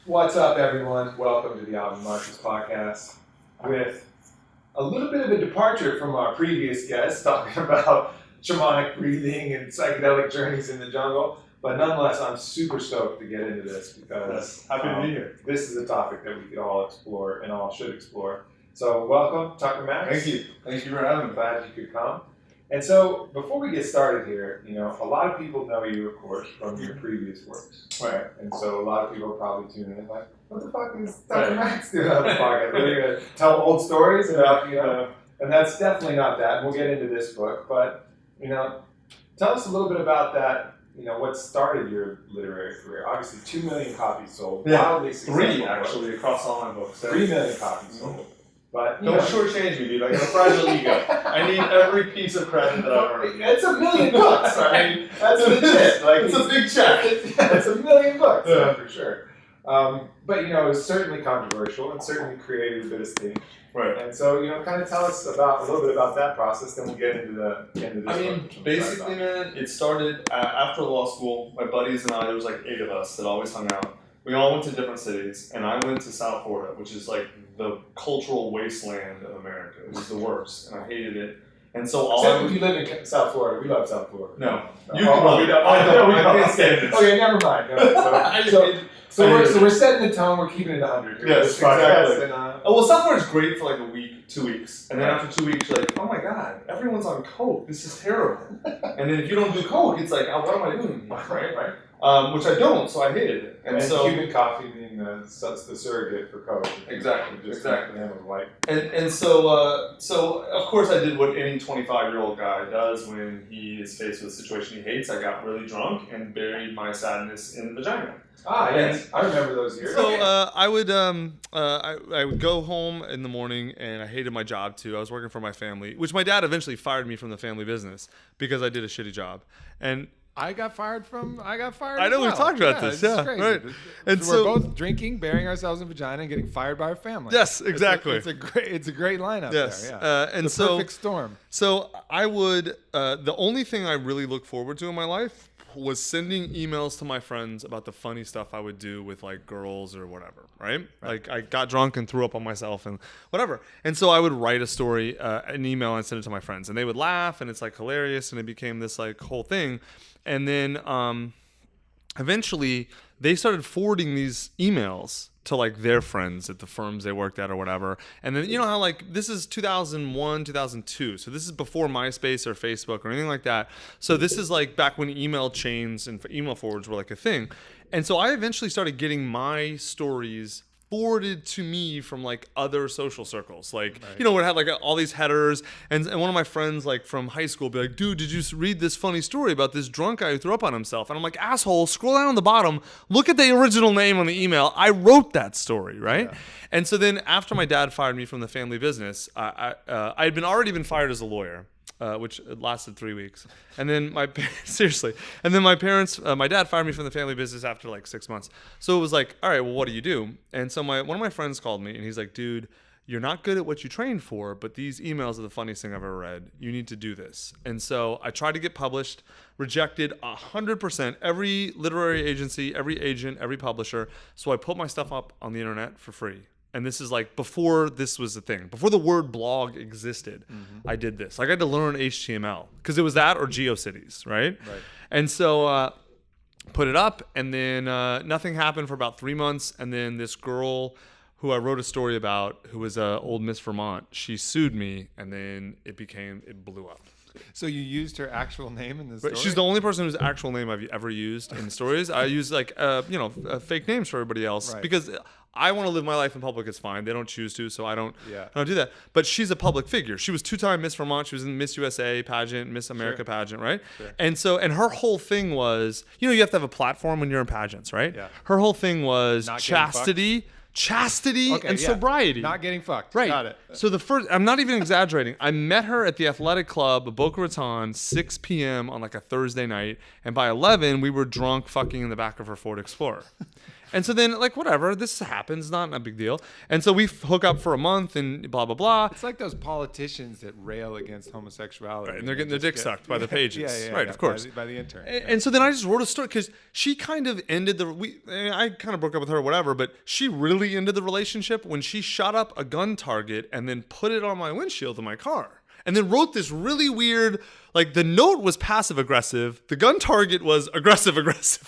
What's up, everyone? Welcome to the Aubrey podcast with a little bit of a departure from our previous guests talking about shamanic breathing and psychedelic journeys in the jungle. But nonetheless, I'm super stoked to get into this because happy to be here. This is a topic that we could all explore and all should explore. So welcome, Tucker Max. Thank you. Thank you for having me. Glad you could come. And so, before we get started here, a lot of people know you, of course, from your previous works. Right. And so a lot of people are probably tuning in like, what the fuck is Tucker Max doing on the podcast? Are they going to tell old stories about, And that's definitely not that. And we'll get into this book. But, tell us a little bit about that, what started your literary career. Obviously, 2 million copies sold. Wildly successful. 3, actually, across all my books. 3 million copies sold. But don't shortchange me, dude. I got a fragile ego. I need every piece of credit that I've earned. It's 1 million books. I mean, that's legit. Like, it's a big check. It's 1 million books, for sure. But it was certainly controversial and certainly created a bit of steam. Right. And so, kind of tell us a little bit about that process. Then we'll get into this. I mean, basically, man, it started after law school. My buddies and I, there was like 8 of us that always hung out. We all went to different cities, and I went to South Florida, which is like the cultural wasteland of America. It was the worst, and I hated it. And so Except if you live in South Florida. We love South Florida. No. You can love I can't stand it. Okay, never mind. So we're setting the tone. We're keeping it 100 here. Yes, exactly. And, well, South Florida's great for like a week, 2 weeks. And then after 2 weeks, you're like, oh my God, everyone's on coke. This is terrible. And then if you don't do coke, it's like, oh, what am I doing here? Right. Which I don't, so I hated it. And so Cuban coffee being the surrogate for coke. Exactly. Like. And so of course I did what any 25-year-old guy does when he is faced with a situation he hates. I got really drunk and buried my sadness in the vagina. Yes, I remember those years. So I would go home in the morning, and I hated my job too. I was working for my family, which my dad eventually fired me from the family business because I did a shitty job. And I got fired. I know we've talked about this. Yeah, crazy. right. And so we're both drinking, burying ourselves in vagina, and getting fired by our family. Yes, exactly. It's a great lineup. Yes. There. Yeah. And the perfect storm. So I would. The only thing I really look forward to in my life was sending emails to my friends about the funny stuff I would do with like girls or whatever, right? Like I got drunk and threw up on myself and whatever. And so I would write a story, an email, and send it to my friends, and they would laugh, and it's like hilarious, and it became this like whole thing. And then eventually they started forwarding these emails to like their friends at the firms they worked at or whatever. And then how like this is 2001, 2002. So this is before MySpace or Facebook or anything like that. So this is like back when email chains and email forwards were like a thing. And so I eventually started getting my stories forwarded to me from like other social circles, like would have like all these headers, and one of my friends like from high school would be like, dude, did you read this funny story about this drunk guy who threw up on himself? And I'm like, asshole, scroll down on the bottom, look at the original name on the email. I wrote that story, right? Yeah. And so then after my dad fired me from the family business, I had already been fired as a lawyer. Which lasted 3 weeks, and then my parents, my dad fired me from the family business after like 6 months. So it was like, all right, well, what do you do? And so one of my friends called me, and he's like, dude, you're not good at what you trained for, but these emails are the funniest thing I've ever read. You need to do this. And so I tried to get published, rejected 100%. Every literary agency, every agent, every publisher. So I put my stuff up on the internet for free. And this is like before this was a thing. Before the word blog existed, I did this. Like I had to learn HTML because it was that or GeoCities, right? And so put it up, and then nothing happened for about 3 months. And then this girl who I wrote a story about, who was old Miss Vermont, she sued me, and then it blew up. So you used her actual name in the story? She's the only person whose actual name I've ever used in stories. I use like fake names for everybody else because I want to live my life in public. It's fine. They don't choose to, so I don't do that. But she's a public figure. She was 2-time Miss Vermont. She was in Miss USA pageant, Miss America pageant, right? Sure. And her whole thing was, you have to have a platform when you're in pageants, right? Yeah. Her whole thing was chastity and sobriety. Not getting fucked. Right. Got it. So I'm not even exaggerating. I met her at the athletic club, Boca Raton, 6 p.m. on like a Thursday night. And by 11, we were drunk fucking in the back of her Ford Explorer. And so then, like, whatever, this happens, not a big deal. And so we hook up for a month and blah, blah, blah. It's like those politicians that rail against homosexuality. Right, and they're getting their dick sucked by the pages. Yeah, right, of course. By the intern. And so then I just wrote a story because she kind of ended I kind of broke up with her, whatever, but she really ended the relationship when she shot up a gun target and then put it on my windshield of my car. And then wrote this really weird, like the note was passive aggressive, the gun target was aggressive,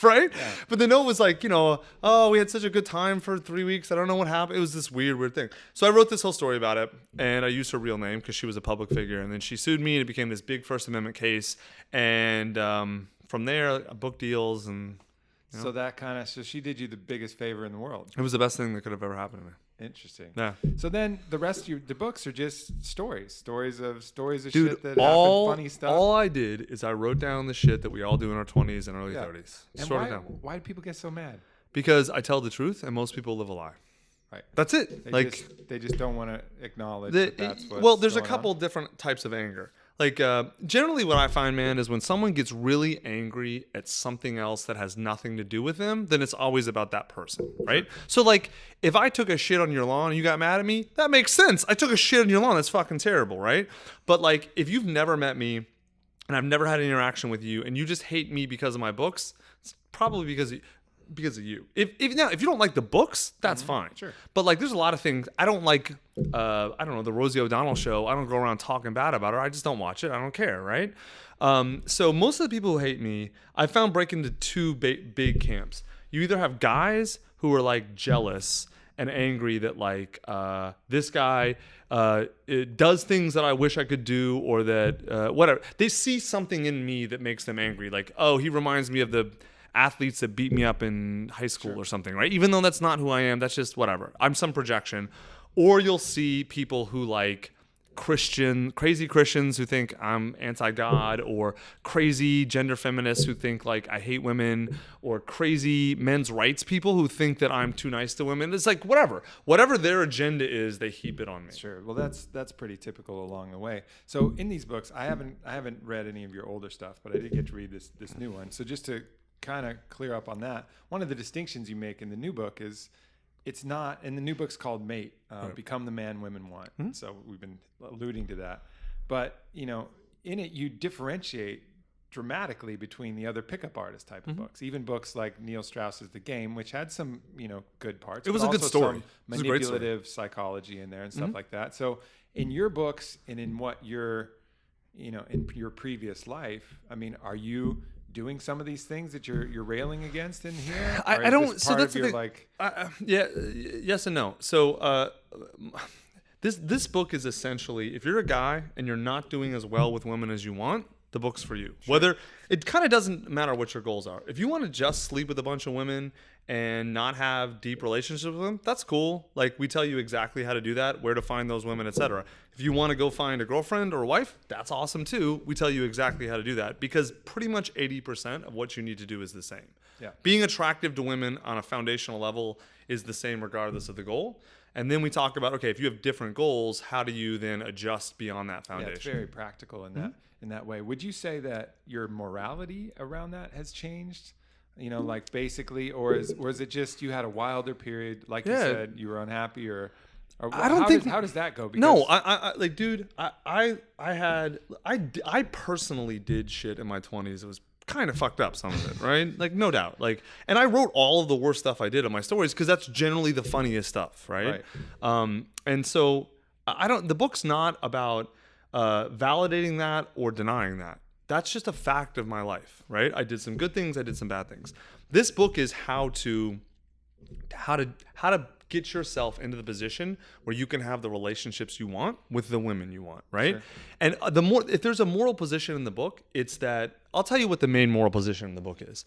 right? Yeah. But the note was like, you know, oh, we had such a good time for 3 weeks. I don't know what happened. It was this weird thing. So I wrote this whole story about it, and I used her real name because she was a public figure. And then she sued me, and it became this big First Amendment case. And from there, book deals and. You know, So she did you the biggest favor in the world. It was the best thing that could have ever happened to me. Interesting. Yeah. So then the rest of the books are just stories of Dude, shit that happened, funny stuff. All I did is I wrote down the shit that we all do in our 20s and early 30s. And Sort of down. why do people get so mad? Because I tell the truth and most people live a lie. Right. That's it. They just don't want to acknowledge that that's what's well, there's a going couple on. different types of anger. Like generally what I find, man, is when someone gets really angry at something else that has nothing to do with them, then it's always about that person, right? So like if I took a shit on your lawn and you got mad at me, that makes sense. I took a shit on your lawn. That's fucking terrible, right? But like if you've never met me and I've never had an interaction with you and you just hate me because of my books, it's probably because of you. If you don't like the books, that's fine. Sure. But like there's a lot of things I don't like. I don't know, the Rosie O'Donnell show. I don't go around talking bad about her. I just don't watch it. I don't care, right? So most of the people who hate me, I found break into two big camps. You either have guys who are like jealous and angry that like this guy it does things that I wish I could do, or that whatever. They see something in me that makes them angry. Like, oh, he reminds me of the athletes that beat me up in high school or something, right? Even though that's not who I am, that's just whatever. I'm some projection. Or you'll see people who like crazy Christians who think I'm anti-God, or crazy gender feminists who think like I hate women, or crazy men's rights people who think that I'm too nice to women. It's like whatever their agenda is, they heap it on me. Sure. Well, that's pretty typical along the way. So in these books, I haven't read any of your older stuff, but I did get to read this new one. So just to kind of clear up on that, one of the distinctions you make in the new book is it's not, and the new book's called Mate, Become the Man Women Want. Mm-hmm. So we've been alluding to that. But, you know, in it, you differentiate dramatically between the other pickup artist type of books, even books like Neil Strauss's The Game, which had some, you know, good parts. It was a good story. Some manipulative psychology in there and stuff like that. So in your books and in what you're, you know, in your previous life, I mean, are you doing some of these things that you're railing against in here? I don't. So that's the thing. Like, yes and no. So this book is essentially, if you're a guy and you're not doing as well with women as you want, the book's for you. Sure. Whether it kind of doesn't matter what your goals are. If you want to just sleep with a bunch of women and not have deep relationships with them, that's cool. Like, we tell you exactly how to do that, where to find those women, etc. If you want to go find a girlfriend or a wife, that's awesome too. We tell you exactly how to do that, because pretty much 80% of what you need to do is the same. Yeah. Being attractive to women on a foundational level is the same regardless of the goal. And then we talk about, okay, if you have different goals, how do you then adjust beyond that foundation? Yeah, it's very practical in that way. Would you say that your morality around that has changed? You know, like basically, or is it just you had a wilder period, like you said, you were unhappy, or I don't think. How does that go? Because no, I like, dude, I personally did shit in my 20s. It was kind of fucked up, some of it, right? Like, no doubt. Like, and I wrote all of the worst stuff I did in my stories because that's generally the funniest stuff, right? And so the book's not about validating that or denying that. That's just a fact of my life, right? I did some good things, I did some bad things. This book is how to get yourself into the position where you can have the relationships you want with the women you want, right? Sure. And if there's a moral position in the book, it's that, I'll tell you what the main moral position in the book is.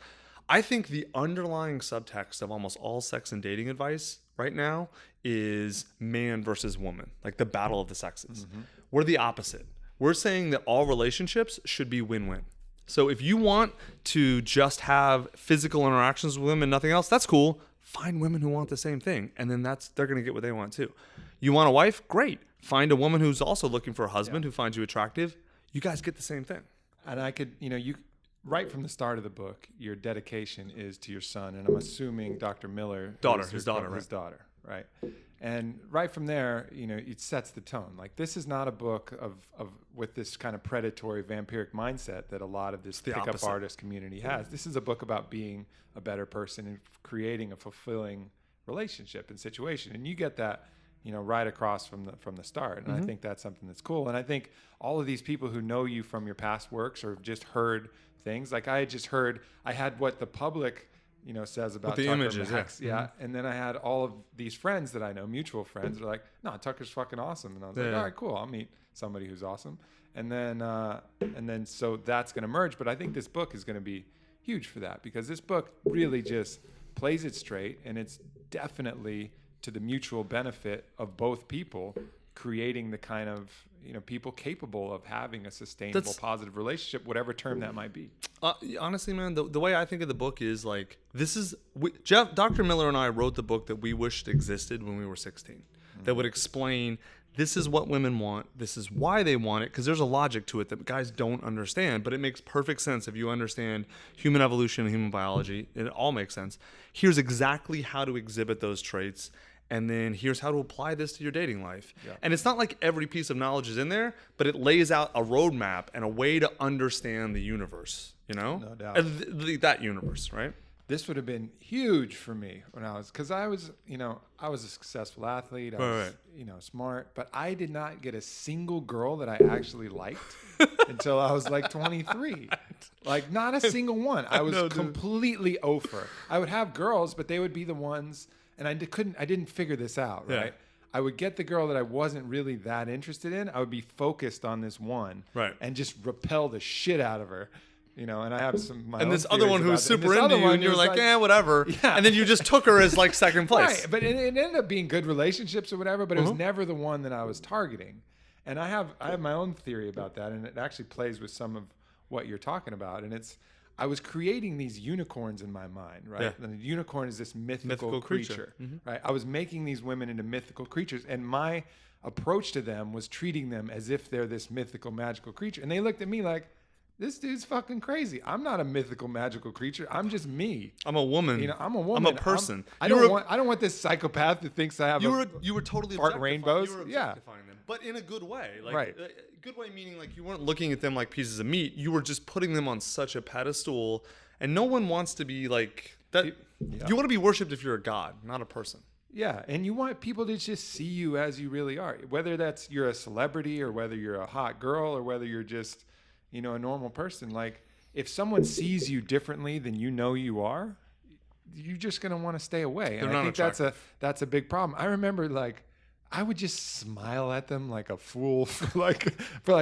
I think the underlying subtext of almost all sex and dating advice right now is man versus woman, like the battle of the sexes. Mm-hmm. We're the opposite. We're saying that all relationships should be win-win. So if you want to just have physical interactions with women, nothing else, that's cool. Find women who want the same thing, and then they're going to get what they want too. You want a wife? Great. Find a woman who's also looking for a husband who finds you attractive. You guys get the same thing. And I could, you know, right from the start of the book, your dedication is to your son, and I'm assuming Dr. Miller, His daughter, right? And right from there, it sets the tone. Like, this is not a book of with this kind of predatory, vampiric mindset that a lot of this pickup opposite. artist community has. This is a book about being a better person and creating a fulfilling relationship and situation, and you get that. Right across from the start. And I think that's something that's cool. And I think all of these people who know you from your past works or have just heard things, like I had just heard, I had what the public, says about the Tucker images, Max, and then I had all of these friends that I know, mutual friends, that are like, no, Tucker's fucking awesome. And I was like, all right, cool, I'll meet somebody who's awesome. And then so that's going to merge. But I think this book is going to be huge for that, because this book really just plays it straight, and it's definitely to the mutual benefit of both people, creating the kind of people capable of having a sustainable, positive relationship, whatever term that might be. Honestly, man, the way I think of the book is like, Dr. Miller and I wrote the book that we wished existed when we were 16, that would explain this is what women want, this is why they want it, because there's a logic to it that guys don't understand, but it makes perfect sense if you understand human evolution and human biology. It all makes sense. Here's exactly how to exhibit those traits, and then here's how to apply this to your dating life. Yeah. And it's not like every piece of knowledge is in there, but it lays out a roadmap and a way to understand the universe, No doubt. That universe, right? This would have been huge for me because I was a successful athlete. I was, smart, but I did not get a single girl that I actually liked until I was like 23. Like, not a single one. I was completely over. I would have girls, but they would be the ones, and I didn't figure this out, right? Yeah. I would get the girl that I wasn't really that interested in. I would be focused on this one, right, and just repel the shit out of her. And I have and this other one who was super into you, and you're like, whatever. Yeah. And then you just took her as like second place. Right, but it ended up being good relationships or whatever, but it was never the one that I was targeting. And I have my own theory about that, and it actually plays with some of what you're talking about. And I was creating these unicorns in my mind, right? Yeah. And the unicorn is this mythical creature, right? I was making these women into mythical creatures, and my approach to them was treating them as if they're this mythical, magical creature. And they looked at me like, this dude's fucking crazy. I'm not a mythical, magical creature. I'm just me. I'm a woman. I'm a woman. I'm a person. I don't want this psychopath that thinks I have. You were totally fart rainbows. You were objectifying them, but in a good way. Like, right. Good way meaning like you weren't looking at them like pieces of meat. You were just putting them on such a pedestal, and no one wants to be like that. Yeah. You want to be worshipped if you're a god, not a person. Yeah, and you want people to just see you as you really are. Whether that's you're a celebrity or whether you're a hot girl or whether you're just a normal person. Like, if someone sees you differently than you are, you're just going to want to stay away. And I think that's a big problem. I remember, like, I would just smile at them like a fool for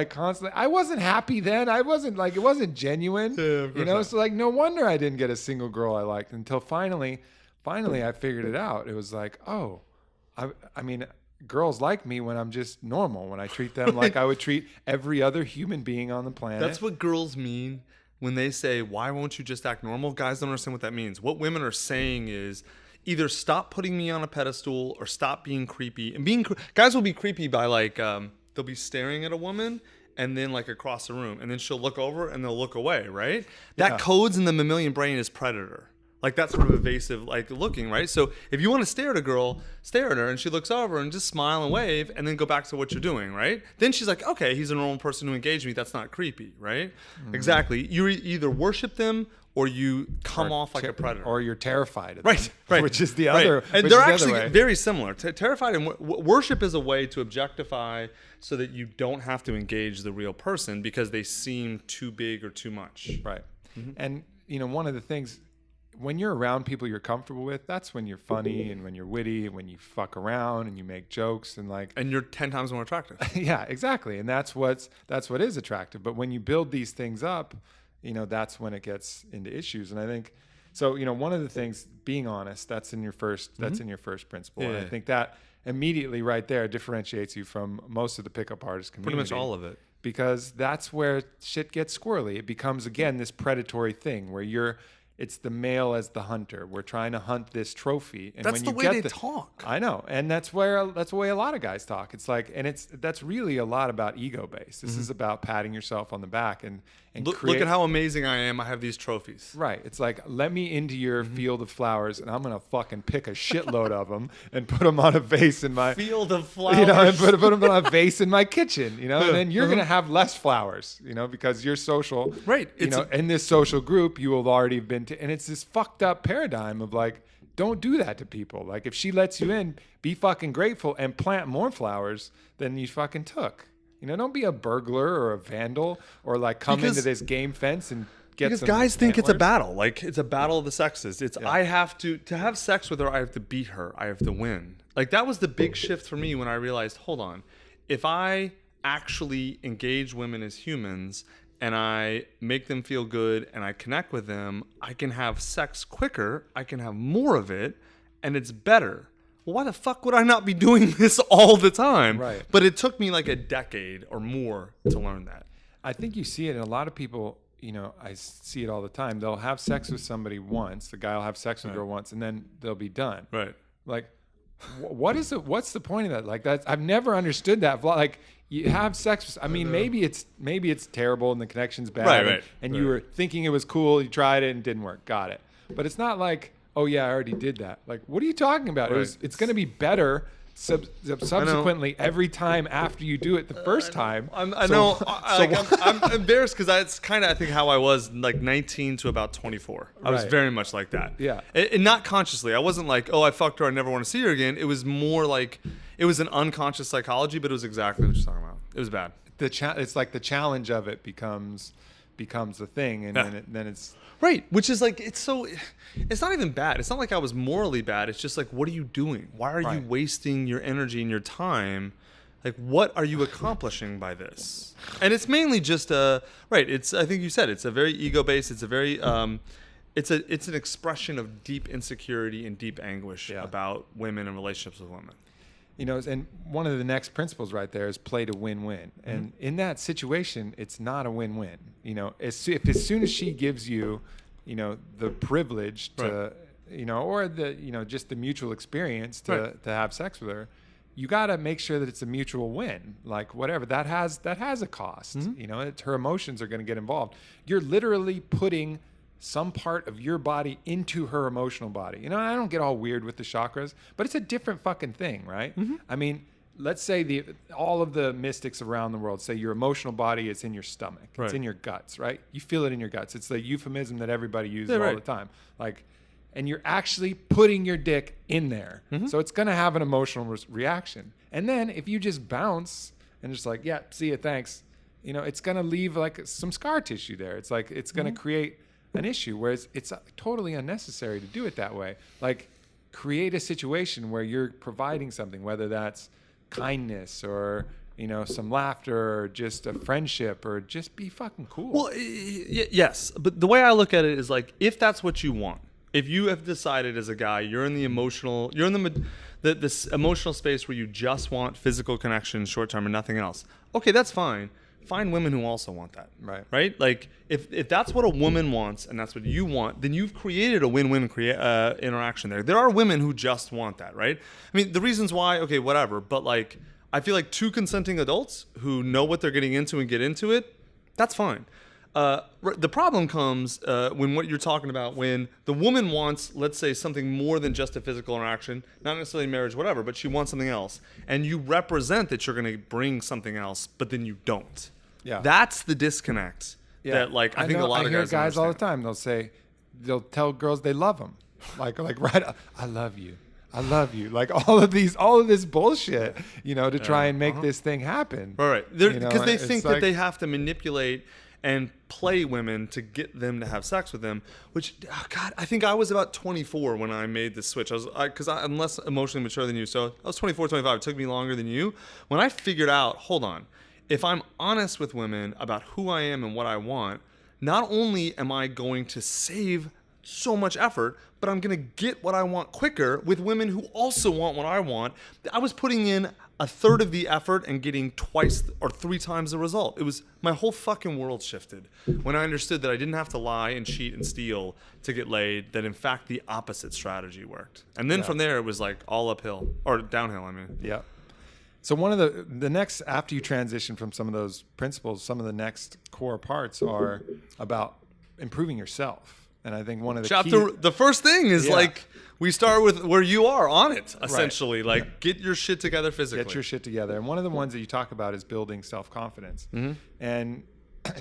constantly. I wasn't happy then. I wasn't it wasn't genuine, so like, no wonder I didn't get a single girl I liked until finally I figured it out. It was like, oh, I mean, girls like me when I'm just normal, when I treat them like I would treat every other human being on the planet. That's what girls mean when they say, why won't you just act normal? Guys don't understand what that means. What women are saying is either stop putting me on a pedestal or stop being creepy. And guys will be creepy by like, they'll be staring at a woman and then like across the room, and then she'll look over and they'll look away, right? That codes in the mammalian brain is predator. Like, that's sort of evasive, like, looking, right? So if you want to stare at a girl, stare at her, and she looks over and just smile and wave, and then go back to what you're doing, right? Then she's like, okay, he's a normal person who engaged me. That's not creepy, right? Mm-hmm. Exactly. You either worship them or you come off like a predator. Or you're terrified of them. Right. Which is the other. Right. And they're actually very similar. Terrified and worship is a way to objectify so that you don't have to engage the real person because they seem too big or too much. Right. Mm-hmm. And, one of the things, when you're around people you're comfortable with, that's when you're funny and when you're witty and when you fuck around and you make jokes and like. And you're 10 times more attractive. Yeah, exactly. And that's what is attractive. But when you build these things up, that's when it gets into issues. And I think, so, one of the things, being honest, that's in your first principle. Yeah. And I think that immediately right there differentiates you from most of the pickup artist community. Pretty much all of it. Because that's where shit gets squirrely. It becomes, again, this predatory thing where it's the male as the hunter. We're trying to hunt this trophy. And that's when the you way get they talk. I know. And that's the way a lot of guys talk. It's like, and that's really a lot about ego based. This is about patting yourself on the back and and Look at how amazing I am. I have these trophies. Right. It's like, let me into your field of flowers, and I'm gonna fucking pick a shitload of them and put them on a vase in my Field of flowers. and put them on a vase in my kitchen. And then you're gonna have less flowers. Because you're social. Right. In this social group, you will already have been to, and it's this fucked up paradigm of like, don't do that to people. Like, if she lets you in, be fucking grateful and plant more flowers than you fucking took. Don't be a burglar or a vandal or like come into this game fence and get because some guys think it's a antlers. battle. Like, it's a battle of the sexes. I have to have sex with her. I have to beat her. I have to win. Like, that was the big shift for me when I realized, hold on, if I actually engage women as humans and I make them feel good and I connect with them, I can have sex quicker. I can have more of it, and it's better. Well, why the fuck would I not be doing this all the time? Right. But it took me like a decade or more to learn that. I think you see it in a lot of people. I see it all the time. They'll have sex with somebody once. The guy will have sex with a girl once, and then they'll be done. Right. Like, what's the point of that? Like, I've never understood that. Like, you have sex with, I mean, maybe it's terrible and the connection's bad. And you were thinking it was cool. You tried it and it didn't work. Got it. But it's not like, oh yeah, I already did that. Like, what are you talking about? Right. It's going to be better subsequently every time after you do it the first time. I'm embarrassed because that's kind of, I think, how I was like 19 to about 24. I was very much like that. Yeah. And not consciously. I wasn't like, oh, I fucked her, I never want to see her again. It was more like, it was an unconscious psychology, but it was exactly what you're talking about. It was bad. It's like the challenge of it becomes the thing, and then it's right, which is like, it's not even bad. It's not like I was morally bad. It's just like, what are you doing? Why are you wasting your energy and your time? Like, what are you accomplishing by this? And it's mainly just it's, I think you said, it's a very ego-based, it's a very it's an expression of deep insecurity and deep anguish about women and relationships with women. And one of the next principles right there is play to win-win. And in that situation, it's not a win-win. As soon as she gives you, the privilege to, or the, just the mutual experience to have sex with her, you got to make sure that it's a mutual win. Like, whatever that has a cost. Her emotions are going to get involved. You're literally putting some part of your body into her emotional body. I don't get all weird with the chakras, but it's a different fucking thing, right? I mean, let's say all of the mystics around the world say your emotional body is in your stomach. It's in your guts, right? You feel it in your guts. It's the euphemism that everybody uses all the time. Like, and you're actually putting your dick in there. So it's going to have an emotional reaction. And then if you just bounce and just like, yeah, see ya, thanks, it's going to leave like some scar tissue there. It's like, it's going to create an issue, whereas it's totally unnecessary to do it that way. Like, create a situation where you're providing something, whether that's kindness or some laughter or just a friendship or just be fucking cool. Well, yes, but the way I look at it is like, if that's what you want, if you have decided as a guy you're in the this emotional space where you just want physical connection short term and nothing else, okay, that's fine. Find women who also want that. Right? Like, if that's what a woman wants and that's what you want, then you've created a win-win interaction there. There are women who just want that, right? I mean, the reasons why, okay, whatever. But like, I feel like two consenting adults who know what they're getting into and get into it, that's fine. The problem comes when what you're talking about, when the woman wants, let's say, something more than just a physical interaction, not necessarily marriage, whatever, but she wants something else. And you represent that you're going to bring something else, but then you don't. Yeah. That's the disconnect. Yeah. That, like, I think a lot of guys hear guys all the time. They'll tell girls they love them. Like right, I love you. Like all of this bullshit, to try and make this thing happen. Right. Because they think that they have to manipulate and play women to get them to have sex with them, which, God, I think I was about 24 when I made this switch. I'm less emotionally mature than you, so I was 24, 25. It took me longer than you. When I figured out, hold on, if I'm honest with women about who I am and what I want, not only am I going to save so much effort, but I'm going to get what I want quicker with women who also want what I want. I was putting in a third of the effort and getting twice or three times the result. It was, my whole fucking world shifted when I understood that I didn't have to lie and cheat and steal to get laid, that in fact the opposite strategy worked. And then from there it was like all uphill, or downhill, I mean. Yeah. So one of the next, after you transition from some of those principles, some of the next core parts are about improving yourself. And I think one of the the first thing is Yeah. like we start with where you are on it, essentially. Like get your shit together physically. Get your shit together. And one of the ones that you talk about is building self-confidence. And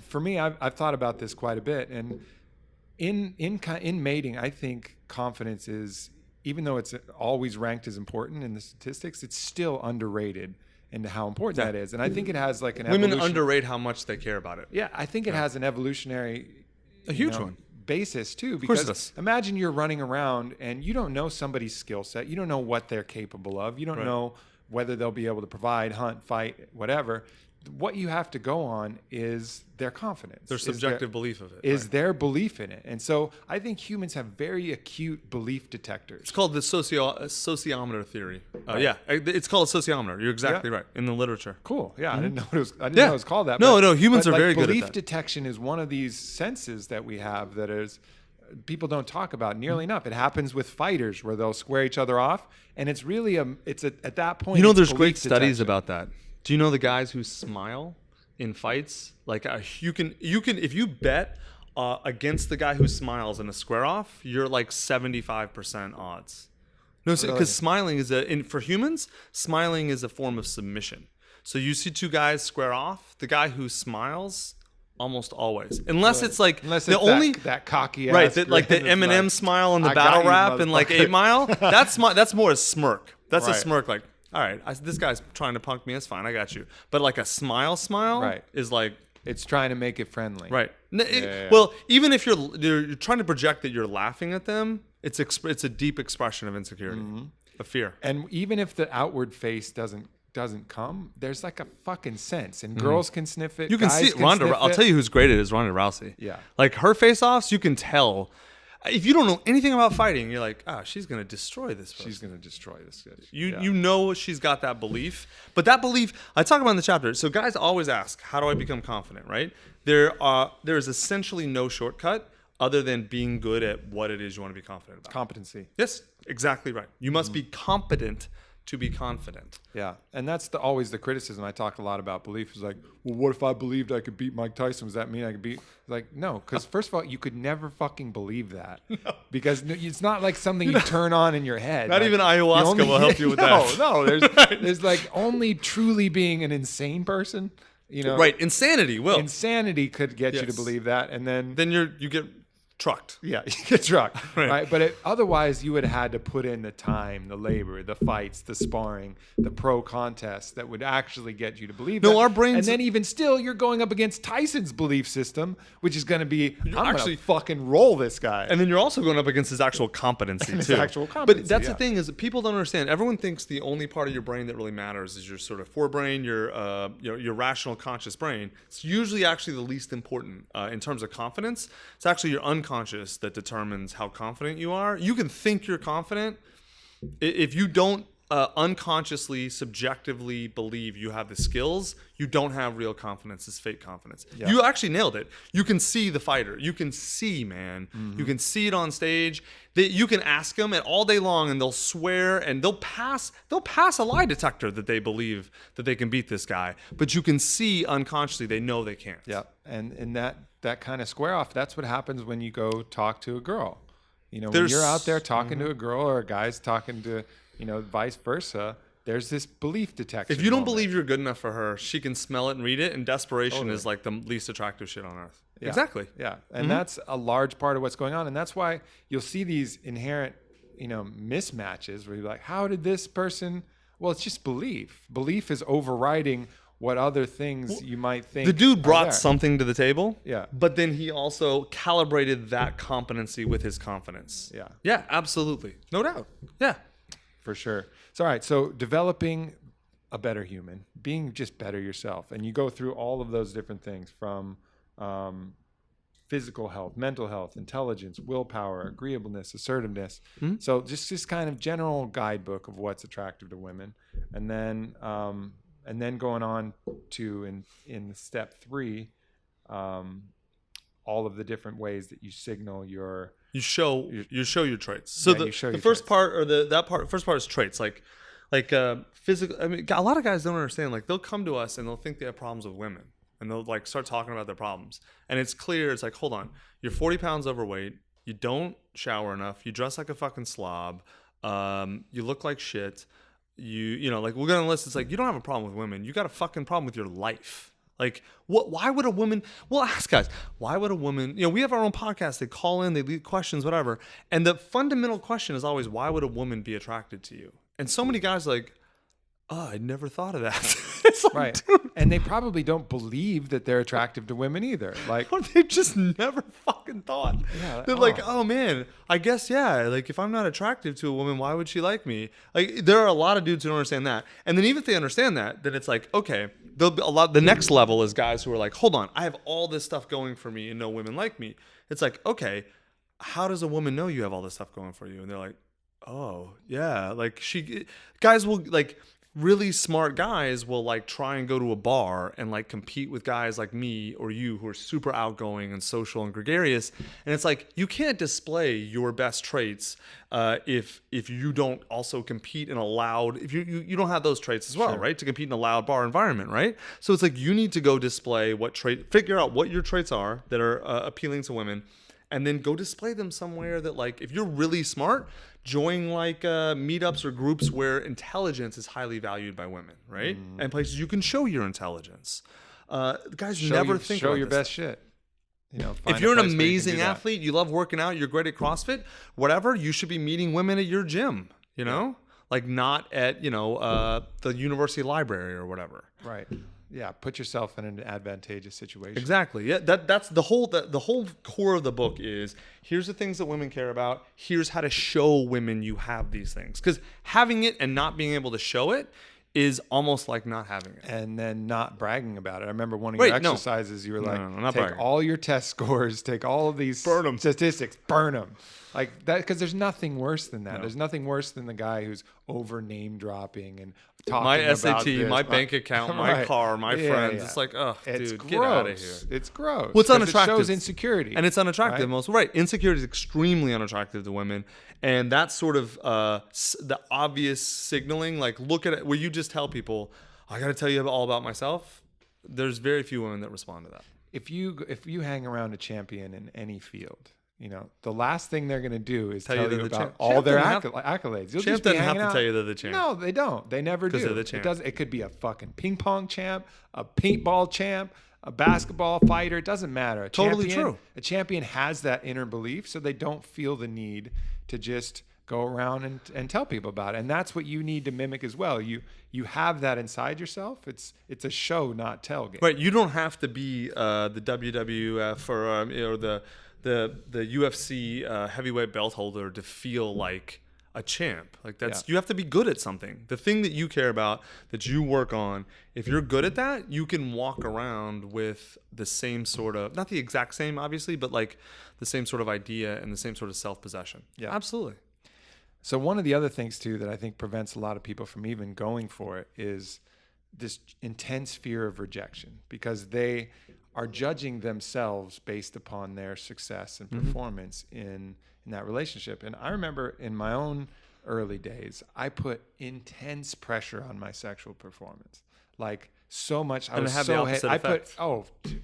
for me, I've thought about this quite a bit. And in mating, I think confidence is, even though it's always ranked as important in the statistics, it's still underrated into how important that is. And I think it has like an Women underrate how much they care about it. Yeah, I think it has an evolutionary, A huge one. basis too. Of course it Because does. imagine you're running around and you don't know somebody's skill set. You don't know what they're capable of. You don't know whether they'll be able to provide, hunt, fight, whatever. What you have to go on is their confidence. Their subjective belief of it. Is their belief in it. And so I think humans have very acute belief detectors. It's called the sociometer theory. Yeah, it's called a sociometer. You're exactly right in the literature. Cool. Yeah, I didn't know it was. I didn't know it was called that. No, humans are very good at belief that. detection is one of these senses that we have that is people don't talk about nearly enough. It happens with fighters where they'll square each other off, and it's really at that point. You know, it's there's belief great studies detection. about that. Do you know the guys who smile in fights? Like you can if you bet against the guy who smiles in a square off, you're like 75% odds. No, because smiling is for humans, smiling is a form of submission. So you see two guys square off, the guy who smiles almost always, unless it's like Unless the it's only that cocky right, ass that, like the grin that's Eminem like, smile in the "I got battle you, rap in like 8 motherfucker." Mile. That's more a smirk. That's a Right. smirk. Like, all right, this guy's trying to punk me. That's fine. I got you. But like a smile Right. is like It's trying to make it friendly. right. yeah. Well, even if you're trying to project that you're laughing at them, it's a deep expression of insecurity, of fear. And even if the outward face doesn't come, there's like a fucking sense, and girls can sniff it. You can guys see Ronda. sniff I'll it. tell you who's great at it is Ronda Rousey. Yeah. Like her face-offs, you can tell. If you don't know anything about fighting, you're like, she's gonna destroy this person. She's gonna destroy this. You know she's got that belief, but that belief I talk about in the chapter. So guys always ask, how do I become confident? Right? There is essentially no shortcut other than being good at what it is you want to be confident about. Competency. Yes, exactly right. You must be competent to be confident. Yeah, and that's always the criticism. I talk a lot about belief. Is like, well, what if I believed I could beat Mike Tyson? Does that mean I could beat? Like, no, because first of all, you could never fucking believe that because it's not like something you turn on in your head. Not Like, even ayahuasca will help you with that. No, there's like only truly being an insane person. You know, Right, insanity will. Insanity could get you to Yes. believe that, and Then you get trucked. yeah, you get trucked, Right. right? But otherwise, you would have had to put in the time, the labor, the fights, the sparring, the pro contests that would actually get you to believe No, that. our brains- And then even still, you're going up against Tyson's belief system, which is going to be, I'm going actually- to fucking roll this guy. And then you're also going up against his actual competency His too. actual But competency, that's yeah. the thing is that people don't understand. Everyone thinks the only part of your brain that really matters is your sort of forebrain, your rational conscious brain. It's usually actually the least important in terms of confidence. It's actually your unconscious that determines how confident you are. You can think you're confident if you don't unconsciously, subjectively believe you have the skills, you don't have real confidence. It's fake confidence. Yeah. You actually nailed it. You can see the fighter. You can see, man. You can see it on stage. You can ask them all day long, and they'll swear and they'll pass a lie detector that they believe that they can beat this guy. But you can see unconsciously they know they can't. yeah, and that kind of square off, that's what happens when you go talk to a girl. You know, when There's- you're out there talking to a girl or a guy's talking to, vice versa, there's this belief detection. If you don't moment. believe you're good enough for her, she can smell it and read it, and desperation is like the least attractive shit on earth. Yeah. Exactly. Yeah. And that's a large part of what's going on. And that's why you'll see these inherent, mismatches where you're like, how did this person? Well, it's just belief. Belief is overriding what other things you might think. The dude are brought there. something to the table. Yeah. But then he also calibrated that competency with his confidence. Yeah. Yeah, absolutely. No doubt. Yeah. For sure. So, all right. So developing a better human, being just better yourself. And you go through all of those different things from physical health, mental health, intelligence, willpower, agreeableness, assertiveness. Mm-hmm. So just this kind of general guidebook of what's attractive to women. And then going on to in step 3, all of the different ways that you signal You show your traits. So Yeah, you show the your first traits. part or first part is traits. Like like physical. I mean, a lot of guys don't understand. Like they'll come to us and they'll think they have problems with women, and they'll like start talking about their problems. And it's clear. It's like, hold on, you're 40 pounds overweight. You don't shower enough. You dress like a fucking slob. You look like shit. You know, like we're gonna list. It's like you don't have a problem with women. You got a fucking problem with your life. Like what? Why would a woman? Well, ask guys. Why would a woman? You know, we have our own podcast. They call in. They leave questions, whatever. And the fundamental question is always, why would a woman be attracted to you? And so many guys are like, oh, I never thought of that. It's like, Right. dude, And they probably don't believe that they're attractive to women either. Like, or they just never fucking thought. Yeah, They're oh. like, oh man, I guess yeah. Like if I'm not attractive to a woman, why would she like me? Like there are a lot of dudes who don't understand that. And then even if they understand that, then it's like, okay, there'll be a lot. The next level is guys who are like, hold on, I have all this stuff going for me and no women like me. It's like, okay, how does a woman know you have all this stuff going for you? And they're like, oh yeah, like guys will like. Really smart guys will like try and go to a bar and like compete with guys like me or you who are super outgoing and social and gregarious. And it's like you can't display your best traits if you don't also compete in a loud, if you don't have those traits as well, Sure. right? To compete in a loud bar environment, right? So it's like you need to go display figure out what your traits are that are appealing to women. And then go display them somewhere that, like, if you're really smart, join like meetups or groups where intelligence is highly valued by women, right? And places you can show your intelligence. Guys never think show about your this best stuff. shit. You know, If find a you're an place where you can amazing do that. athlete, you love working out, you're great at CrossFit, whatever, you should be meeting women at your gym, you know? Like not at, you know, the university library or whatever. Right. Yeah. Put yourself in an advantageous situation. Exactly. Yeah, that's the whole core of the book is here's the things that women care about. Here's how to show women you have these things. Because having it and not being able to show it is almost like not having it. And then not bragging about it. I remember one of Wait, your no. exercises, you were like, No, not take bragging. all your test scores, take all of these Burn 'em. statistics, burn them. Like that, because there's nothing worse than that. No. There's nothing worse than the guy who's over name dropping and talking My about SAT, this. my bank account, my Right. car, my Yeah, friends. yeah. It's like, oh, It's dude, gross. get out of here. It's gross. Well, it's 'cause unattractive. It shows insecurity. And it's unattractive. Right? Most right. Insecurity is extremely unattractive to women, and that's sort of the obvious signaling. Like, look at it where you just tell people, "I got to tell you all about myself." There's very few women that respond to that. If you hang around a champion in any field, you know the last thing they're going to do is tell you you they're the about champ. all Champ their doesn't accolades. You'll Champ just be doesn't have hanging to out. tell you they're the champ. No, they don't. They never do. they're the champ. It does. It could be a fucking ping pong champ, a paintball champ, a basketball fighter. It doesn't matter. Totally true. A champion has that inner belief, so they don't feel the need to just go around and tell people about it. And that's what you need to mimic as well. You have that inside yourself. It's a show, not tell game. Right. You don't have to be the WWF or you know the UFC heavyweight belt holder to feel like a champ. Like that's you have to be good at something. The thing that you care about, that you work on, if you're good at that, you can walk around with the same sort of, not the exact same obviously, but like the same sort of idea and the same sort of self-possession. Yeah. Absolutely. So one of the other things too that I think prevents a lot of people from even going for it is this intense fear of rejection, because they are judging themselves based upon their success and performance in that relationship. And I remember in my own early days, I put intense pressure on my sexual performance. Like so much. And it had the opposite effect.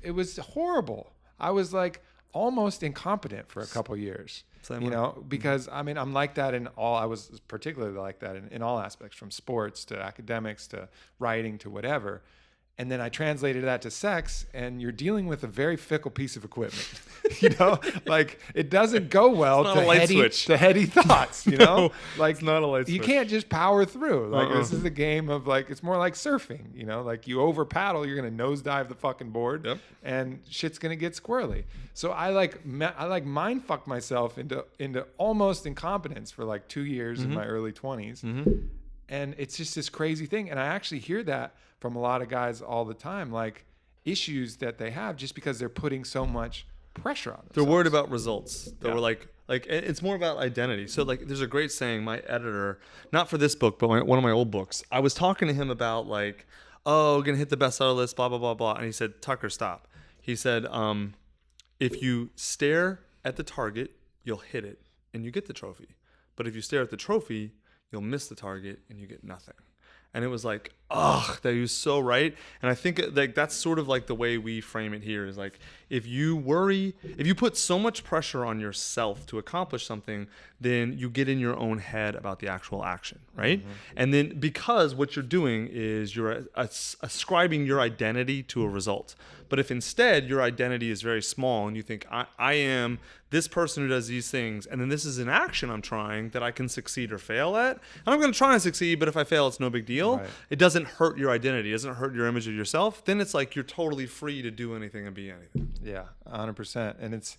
It was horrible. I was like almost incompetent for a couple years. Same you way. know, because I mean, I'm like that in all, I was particularly like that in all aspects, from sports to academics to writing to whatever. And then I translated that to sex, and you're dealing with a very fickle piece of equipment. You know, like it doesn't go well It's to not a light switch. heady thoughts, you know, No, like it's not a light you switch. can't just power through. Like this is a game of like, it's more like surfing, you know, like you over paddle, you're going to nosedive the fucking board and shit's going to get squirrely. So I like mind fucked myself into almost incompetence for like 2 years in my early 20s. And it's just this crazy thing. And I actually hear that from a lot of guys all the time, like issues that they have just because they're putting so much pressure on themselves. They're worried about results. They Yeah. were like it's more about identity. So like there's a great saying, my editor, not for this book, but one of my old books, I was talking to him about like, oh, gonna hit the bestseller list, blah, blah, blah, blah. And he said, Tucker, stop. He said, if you stare at the target, you'll hit it and you get the trophy. But if you stare at the trophy, you'll miss the target and you get nothing. And it was like, ugh, that he was so right. And I think like that's sort of like the way we frame it here is like, if you put so much pressure on yourself to accomplish something, then you get in your own head about the actual action, right? Mm-hmm. And then because what you're doing is you're ascribing your identity to a result. But if instead your identity is very small and you think, I am this person who does these things, and then this is an action I'm trying that I can succeed or fail at, and I'm going to try and succeed, but if I fail, it's no big deal. Right. It doesn't hurt your identity. It doesn't hurt your image of yourself. Then it's like you're totally free to do anything and be anything. Yeah, 100%. And it's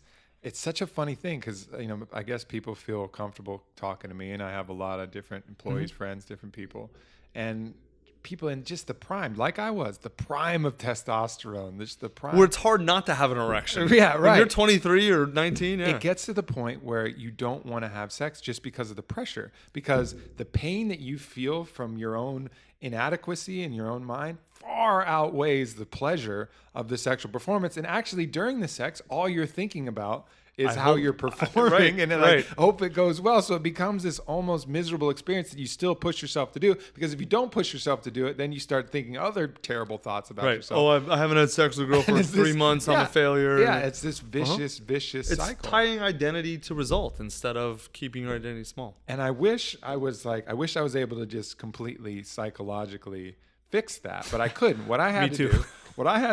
such a funny thing because, I guess people feel comfortable talking to me, and I have a lot of different employees, friends, different people. And people in just the prime, like I was, the prime of testosterone, the prime. Where it's hard not to have an erection. Yeah, right. When you're 23 or 19, yeah. It gets to the point where you don't want to have sex just because of the pressure, because the pain that you feel from your own inadequacy in your own mind far outweighs the pleasure of the sexual performance. And actually during the sex, all you're thinking about is how you're performing, and then I hope it goes well. So it becomes this almost miserable experience that you still push yourself to do, because if you don't push yourself to do it, then you start thinking other terrible thoughts about yourself. Oh, I haven't had sex with a girl for 3 months. I'm a failure. Yeah, it's this vicious cycle. It's tying identity to result instead of keeping your identity small. And I wish I was able to just completely psychologically fix that, but I couldn't. What I had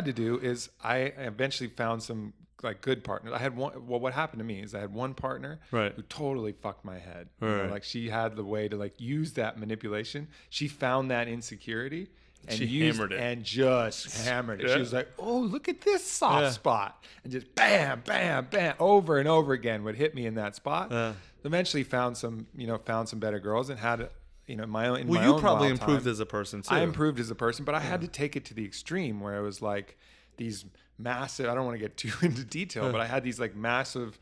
to do is I eventually found some good partners. I had one. Well, what happened to me is I had one partner who totally fucked my head. Right. She had the way to use that manipulation. She found that insecurity and hammered it and just hammered it. Yeah. She was like, "Oh, look at this soft spot," and just bam, bam, bam, over and over again would hit me in that spot. Eventually found some better girls and had my own. You probably improved as a person too. I improved as a person, but I had to take it to the extreme where it was like these massive, I don't want to get too into detail, but I had these massive,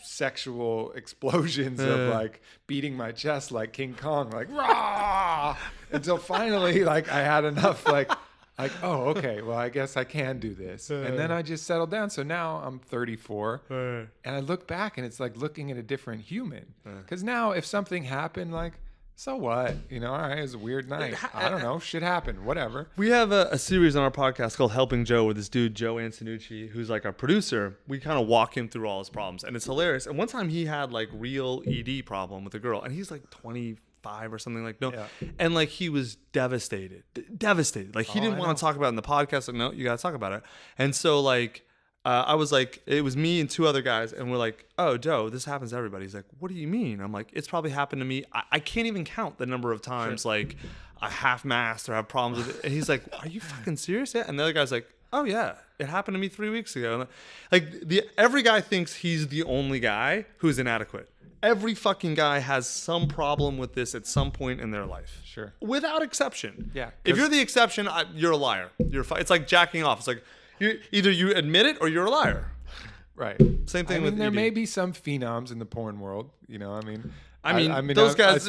sexual explosions of beating my chest like King Kong, rah, until finally I had enough oh, okay, well, I guess I can do this. And then I just settled down. So now I'm 34 and I look back and it's like looking at a different human. Because now if something happened, so what? All right, it was a weird night. I don't know. Shit happened. Whatever. We have a series on our podcast called Helping Joe with this dude, Joe Antonucci, who's our producer. We kind of walk him through all his problems, and it's hilarious. And one time he had real ED problem with a girl, and he's 25 or something and he was devastated. He didn't want to talk about it in the podcast. No, you got to talk about it. And so I was it was me and 2 other guys, and we're oh, Joe, this happens to everybody. He's what do you mean? I'm it's probably happened to me. I can't even count the number of times I half-mast or have problems with it. And he's are you fucking serious? Yeah. And the other guy's oh yeah, it happened to me 3 weeks ago. Every guy thinks he's the only guy who's inadequate. Every fucking guy has some problem with this at some point in their life. Sure. Without exception. Yeah. If you're the exception, you're a liar. It's like jacking off. It's either you admit it or you're a liar. Right. Same thing with there ED. may be some phenoms in the porn world, those guys,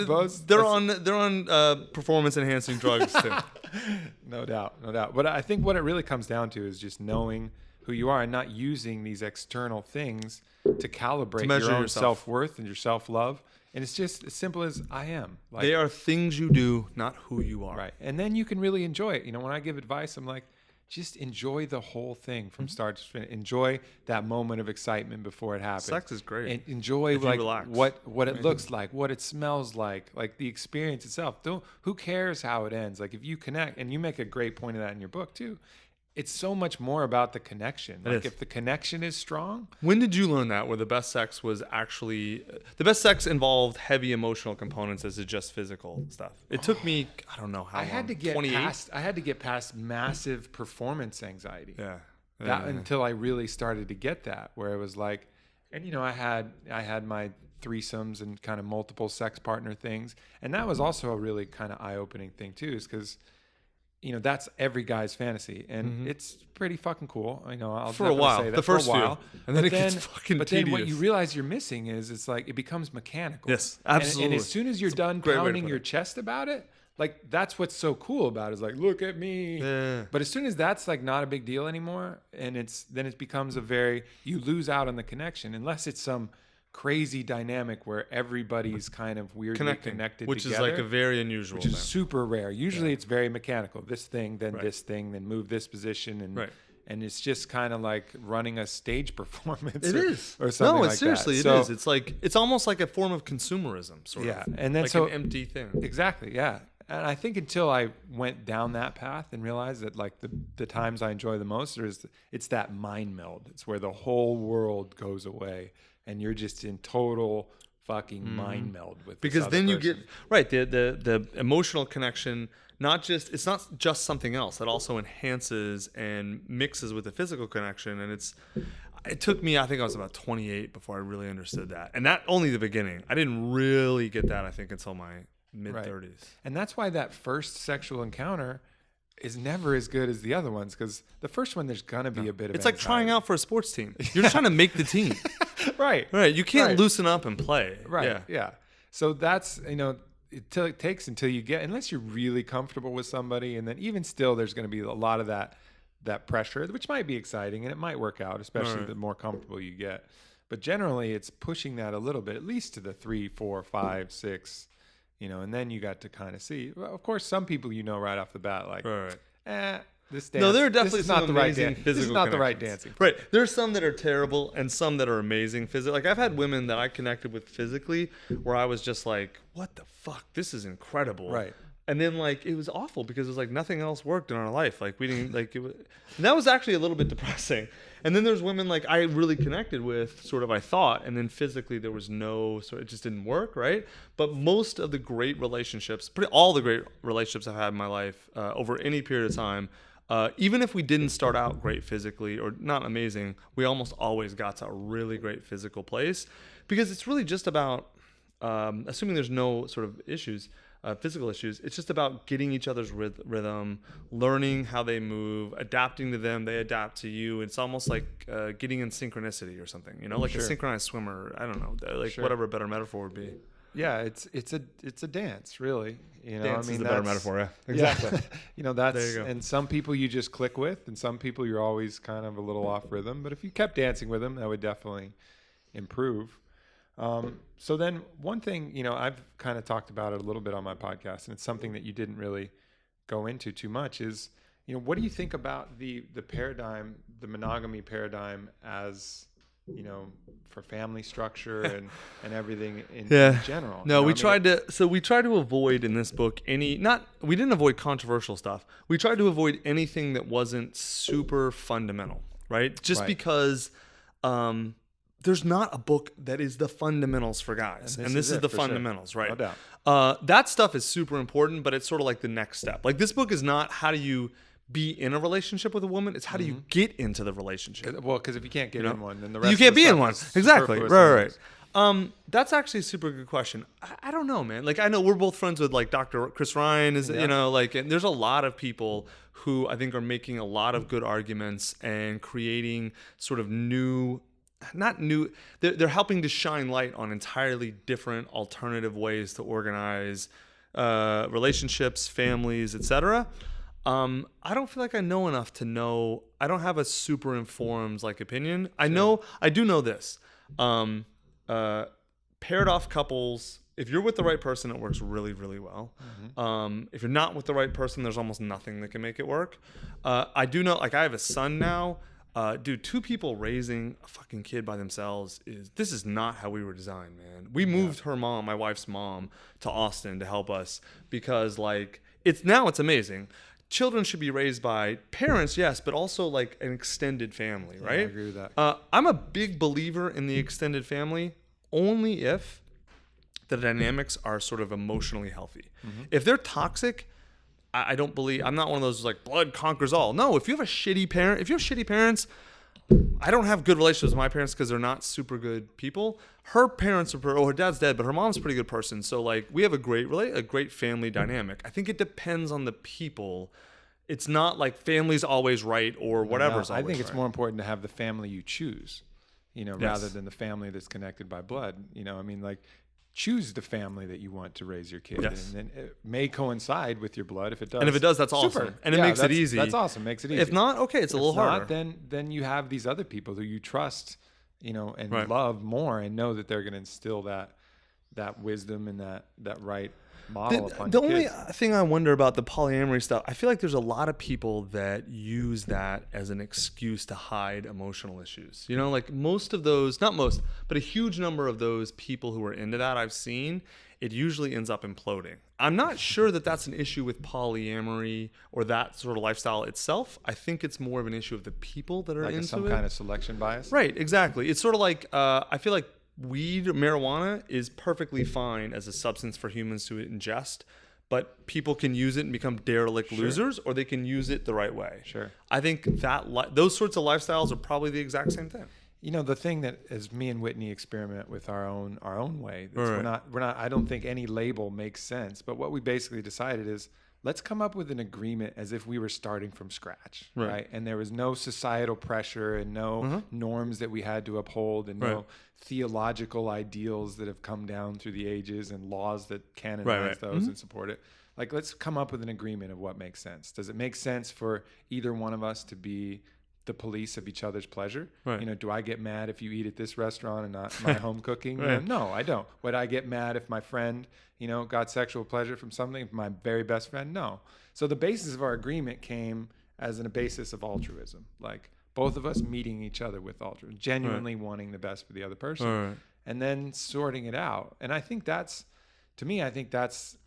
they're on performance enhancing drugs too. No doubt. But I think what it really comes down to is just knowing who you are and not using these external things to calibrate your own self-worth and your self-love. And it's just as simple as I am. They are things you do, not who you are. Right. And then you can really enjoy it. When I give advice, I'm just enjoy the whole thing from start to finish. Enjoy that moment of excitement before it happens. Sex is great. And enjoy what it looks like, what it smells like the experience itself. Who cares how it ends? If you connect, and you make a great point of that in your book too. It's so much more about the connection. If the connection is strong. When did you learn that? Where the best sex involved heavy emotional components as just physical stuff. It took me, I don't know how long. I had to get past massive performance anxiety. Yeah. Until I really started to get that, where it was I had my threesomes and kind of multiple sex partner things, and that was also a really kind of eye-opening thing too, is because. That's every guy's fantasy, and it's pretty fucking cool. I'll for a while, say that the first for a while, few, and then it gets fucking But tedious. then what you realize you're missing is it becomes mechanical. Yes, absolutely. And as soon as you're done pounding your chest about it, that's what's so cool about it, is look at me. Yeah. But as soon as that's not a big deal anymore, and it becomes you lose out on the connection, unless it's some crazy dynamic where everybody's kind of weirdly connected which together, is like a very unusual which is thing. super rare. Usually it's very mechanical. This thing, then Right. this thing, then move this position, and Right. and it's just kind of like running a stage performance. It is. or something No, like seriously, that. it is. It's like it's almost like a form of consumerism, sort Yeah, of. and then like so an empty thing. Exactly, yeah. And I think until I went down that path and realized that like the times I enjoy the most it's that mind meld. It's where the whole world goes away and you're just in total fucking mind meld with this Because other then you person. get right the emotional connection. It's not just something else that also enhances and mixes with the physical connection. And it took me, I think I was about 28 before I really understood that, and that only the beginning. I didn't really get that, I think, until my mid-30s. And that's why that first sexual encounter is never as good as the other ones, because the first one there's gonna be a bit of It's like trying anxiety. out for a sports team. You're just trying to make the team. right. Right. You can't Right. loosen up and play. Right. Yeah. So that's, it takes until you get, unless you're really comfortable with somebody, and then even still, there's going to be a lot of that pressure, which might be exciting and it might work out, especially Right. the more comfortable you get. But generally, it's pushing that a little bit, at least to the 3, 4, 5, 6, and then you got to kind of see. Well, of course, some people right off the bat, like, Right. this dance. No, there are this definitely is some not the right amazing dance. physical This is not the right connections. dancing. Right. There's some that are terrible and some that are amazing physically. Like I've had women that I connected with physically where I was just like, what the fuck? This is incredible. Right. And then like it was awful because it was like nothing else worked in our life. Like we didn't like it was, and that was actually a little bit depressing. And then there's women like I really connected with, sort of I thought, and then physically there was no it just didn't work, right? But most of the great relationships, all the great relationships I've had in my life over any period of time, even if we didn't start out great physically or not amazing, we almost always got to a really great physical place, because it's really just about, assuming there's no sort of issues, physical issues, it's just about getting each other's rhythm, learning how they move, adapting to them, they adapt to you. It's almost like getting in synchronicity or something, like Sure. a synchronized swimmer. I don't know, like Sure. whatever a better metaphor would be. Yeah, it's a dance, really. Dance is a better metaphor, yeah. Exactly. That's, There you go. and some people you just click with, and some people you're always kind of a little off rhythm. But if you kept dancing with them, that would definitely improve. So then one thing, I've kind of talked about it a little bit on my podcast, and it's something that you didn't really go into too much is, what do you think about the paradigm, the monogamy paradigm as, for family structure and everything in general? No, we we tried to avoid in this book we didn't avoid controversial stuff. We tried to avoid anything that wasn't super fundamental, right? Just Right. because there's not a book that is the fundamentals for guys. And this is it, the for sure. fundamentals, right? No doubt. That stuff is super important, but it's sort of like the next step. Like this book is not how do you be in a relationship with a woman, it's how do you get into the relationship. Well, because if you can't get in one, then the rest You can't of the be in stuff one. is Exactly. superfluous Right. anyways. That's actually a super good question. I don't know, man. Like I know we're both friends with like Dr. Chris Ryan is, and there's a lot of people who I think are making a lot of good arguments and creating sort of they're helping to shine light on entirely different alternative ways to organize relationships, families, etc. I don't feel like I know enough to know. I don't have a super informed opinion. I do know this. Paired off couples, if you're with the right person, it works really, really well. If you're not with the right person, there's almost nothing that can make it work. I do know, I have a son now. Dude, 2 people raising a fucking kid by themselves this is not how we were designed, man. We moved her mom, my wife's mom, to Austin to help us because it's amazing. Children should be raised by parents, yes, but also an extended family, right? I agree with that. I'm a big believer in the extended family only if the dynamics are sort of emotionally healthy. If they're toxic, I don't believe, I'm not one of those blood conquers all. No, if you have shitty parents, I don't have good relationships with my parents because they're not super good people. Her parents her dad's dead, but her mom's a pretty good person. So we have a great family dynamic. I think it depends on the people. It's not like family's always right or whatever's I always think it's right. more important to have the family you choose, rather than the family that's connected by blood. Choose the family that you want to raise your kid. Yes. And then it may coincide with your blood. If it does, And if it does, that's super. awesome. And it makes it easy. That's awesome. Makes it easy. If not, okay, it's a little If not, harder. then you have these other people who you trust, and Right. love more, and know that they're going to instill that wisdom and that right model upon The your only kids. thing I wonder about the polyamory stuff, I feel like there's a lot of people that use that as an excuse to hide emotional issues. Like most of those, not most, but a huge number of those people who are into that I've seen, it usually ends up imploding. I'm not sure that that's an issue with polyamory or that sort of lifestyle itself. I think it's more of an issue of the people that are Like into some it. kind of selection bias. Right, exactly. It's sort of like, I feel like weed, marijuana is perfectly fine as a substance for humans to ingest, but people can use it and become derelict losers, or they can use it the right way. Sure. I think that those sorts of lifestyles are probably the exact same thing. The thing that as me and Whitney experiment with our own way, it's Right. we're not. I don't think any label makes sense. But what we basically decided is let's come up with an agreement as if we were starting from scratch, right? And there was no societal pressure and no norms that we had to uphold, and no theological ideals that have come down through the ages and laws that canonize those and support it. Like, let's come up with an agreement of what makes sense. Does it make sense for either one of us to be the police of each other's pleasure? Right. Do I get mad if you eat at this restaurant and not my home cooking? Right. No, I don't. Would I get mad if my friend, got sexual pleasure from something, my very best friend? No. So the basis of our agreement came as a basis of altruism. Like, both of us meeting each other with altruism, genuinely wanting the best for the other person, Right. and then sorting it out. And I think that's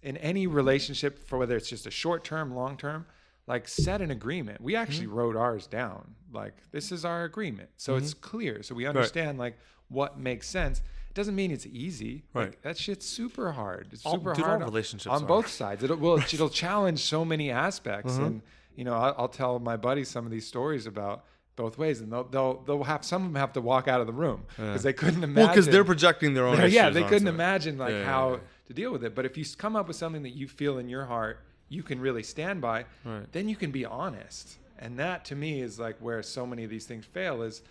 in any relationship, for whether it's just a short term, long term, like, set an agreement. We actually wrote ours down. Like, this is our agreement. So it's clear. So we understand like what makes sense. It doesn't mean it's easy. Right. Like, that shit's super hard. It's All- super dude, hard all relationships on are. both sides. It'll challenge so many aspects. And I'll tell my buddies some of these stories about both ways, and they'll have, some of them have to walk out of the room because they couldn't imagine. Well, because they're projecting their own issues. Yeah, they couldn't onto it. imagine like Yeah, how yeah. to deal with it. But if you come up with something that you feel in your heart you can really stand by, then you can be honest. And that, to me, is like where so many of these things fail, is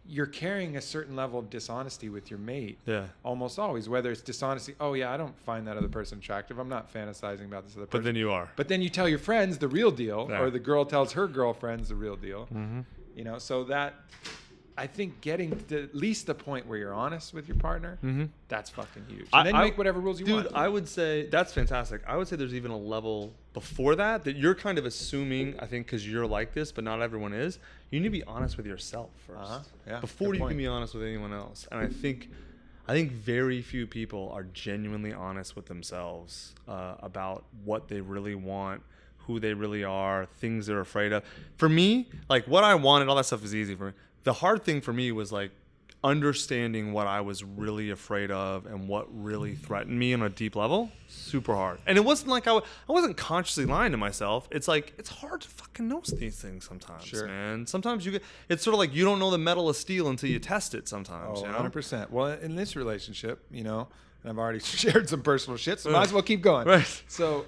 you're carrying a certain level of dishonesty with your mate. Yeah. Almost always, whether it's dishonesty, oh yeah, I don't find that other person attractive, I'm not fantasizing about this other person. But then you are. But then you tell your friends the real deal, Yeah. or the girl tells her girlfriends the real deal. Mm-hmm. So that, I think, getting to at least the point where you're honest with your partner, that's fucking huge. And then you make whatever rules you want. Dude, I would say that's fantastic. I would say there's even a level before that you're kind of assuming, I think, because you're like this, but not everyone is. You need to be honest with yourself first, Yeah, before good you point. can be honest with anyone else. And I think very few people are genuinely honest with themselves about what they really want, who they really are, things they're afraid of. For me, like, what I wanted, all that stuff is easy for me. The hard thing for me was like understanding what I was really afraid of and what really threatened me on a deep level. Super hard. And it wasn't like I wasn't consciously lying to myself. It's like, it's hard to fucking know these things sometimes, man. Sometimes it's sort of like you don't know the metal of steel until you test it sometimes. Oh, you know? 100%. Well, in this relationship, and I've already shared some personal shit, so might as well keep going. Right. So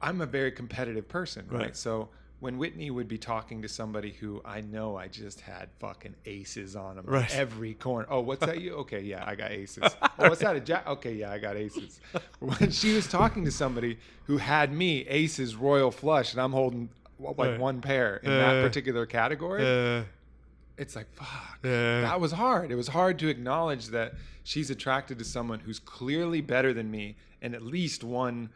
I'm a very competitive person, right? Right. So when Whitney would be talking to somebody who I know I just had fucking aces on them, Right. every corner. Oh, what's that you? Okay, yeah, I got aces. Oh, what's that, a jack? Okay, yeah, I got aces. When she was talking to somebody who had me aces, royal flush, and I'm holding like Right. one pair in that particular category, it's like, fuck. Yeah. That was hard. It was hard to acknowledge that she's attracted to someone who's clearly better than me in at least one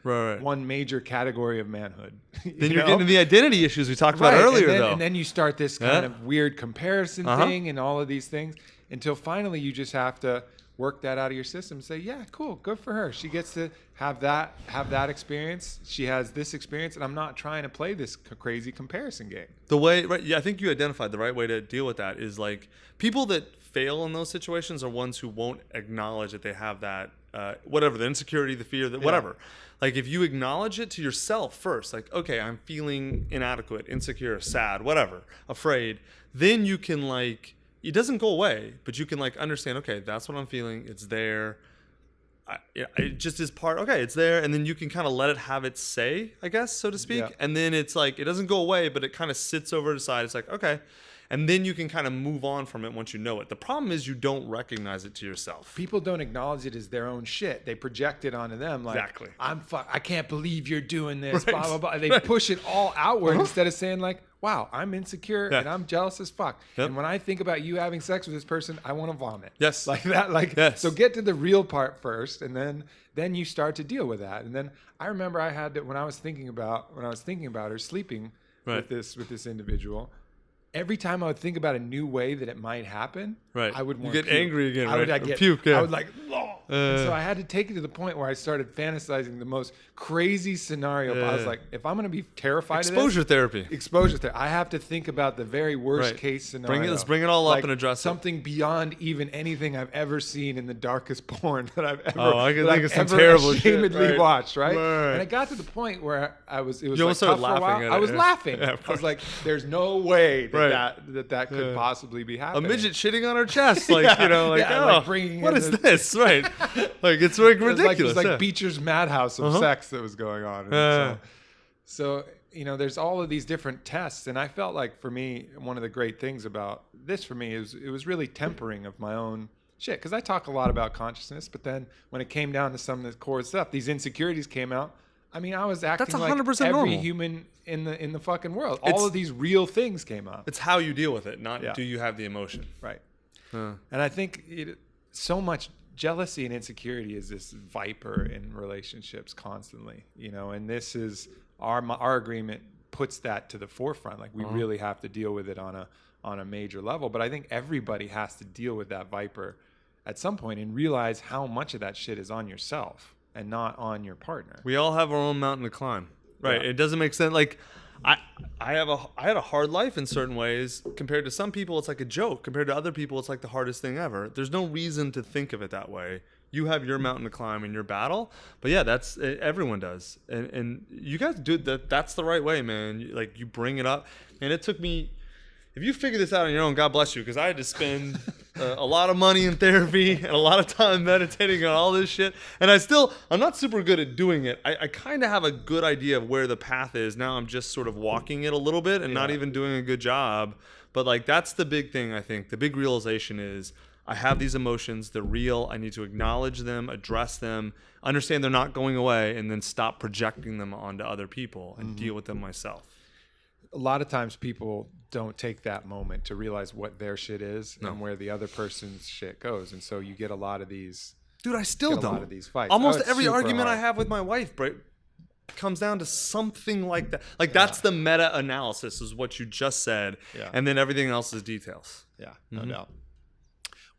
major category of manhood. Then you're getting to the identity issues we talked about earlier, though. And then you start this kind of weird comparison Uh-huh. thing and all of these things until finally you just have to work that out of your system and say, yeah, cool, good for her. She gets to have that experience. She has this experience, and I'm not trying to play this crazy comparison game. The way, right? Yeah, I think you identified the right way to deal with that is like people that fail in those situations are ones who won't acknowledge that they have that, whatever, the insecurity, the fear, whatever. Like if you acknowledge it to yourself first, like, okay, I'm feeling inadequate, insecure, sad, whatever, afraid, then you can like, it doesn't go away, but you can like understand, okay, that's what I'm feeling. It's there. It just is part, okay, it's there. And then you can kind of let it have its say, I guess, so to speak. Yeah. And then it's like, it doesn't go away, but it kind of sits over to the side. It's like, okay. and then you can kind of move on from it once you know it. The problem is you don't recognize it to yourself. People don't acknowledge it as their own shit. They project it onto them. Like, Exactly. I can't believe you're doing this. Right. Blah blah blah. They push it all outward instead of saying like, wow, I'm insecure Yeah. and I'm jealous as fuck. Yep. And when I think about you having sex with this person, I want to vomit. Yes. Like that. Like Yes. so. Get to the real part first, and then you start to deal with that. And then I remember I had to, when I was thinking about her sleeping Right. with this individual. Every time I would think about a new way that it might happen, Right. I would You want get puke. angry again, I would right? Or get puke, yeah. I would like, and so I had to take it to the point where I started fantasizing the most crazy scenario. I was Yeah. like, if I'm going to be terrified Exposure therapy. of this, exposure therapy, I have to think about the very worst Right. case scenario. Let's bring it all up Like and address it. something beyond even anything I've ever seen in the darkest porn that I've ever, Oh, I can that think I've of some ever terrible shit, ashamedly right. watched, right? Right. And it got to the point where it was You like almost tough started for a laughing while. at I it, was yeah. laughing. Yeah, of I was course. like, there's no way Right. that could possibly be A happening. midget shitting on her chest, like Yeah, you know, like yeah, oh, like bringing what in is the- this? Right? Like it's like It was ridiculous. like yeah. Beecher's madhouse of sex that was going on. And so you know, there's all of these different tests, and I felt like for me, one of the great things about this for me is it was really tempering of my own shit, because I talk a lot about consciousness, but then when it came down to some of the core stuff, these insecurities came out. I mean, I was acting That's like 100% every normal. human in the fucking world. It's- All of these real things came up. It's how you deal with it, not Yeah. do you have the emotion. Right. Uh, And I think so much jealousy and insecurity is this viper in relationships constantly, you know, and this is our agreement puts that to the forefront. Like we really have to deal with it on a major level. But I think everybody has to deal with that viper at some point and realize how much of that shit is on yourself and not on your partner. we all have our own mountain to climb, right? Yeah. It doesn't make sense. Like I had a hard life in certain ways. Compared to some people, it's like a joke. Compared to other people, it's like the hardest thing ever. There's no reason to think of it that way. You have your mountain to climb in your battle, but yeah, that's everyone does, and you guys do that. That's the right way, man. You bring it up, and it took me. If you figure this out on your own, God bless you, because I had to spend a lot of money in therapy and a lot of time meditating on all this shit. And I'm not super good at doing it. I kind of have a good idea of where the path is. Now I'm just sort of walking it a little bit and not even doing a good job. But like, that's the big thing, I think. The big realization is I have these emotions. They're real. I need to acknowledge them, address them, understand they're not going away, and then stop projecting them onto other people and deal with them myself. A lot of times people don't take that moment to realize what their shit is and where the other person's shit goes. And so you get a lot of these. Dude, I still Get a don't. lot of these fights. Almost Oh, it's every super argument I hard. have with my wife, comes down to something like that. Like that's the meta-analysis is what you just said. Yeah. And then everything else is details. Yeah, no doubt.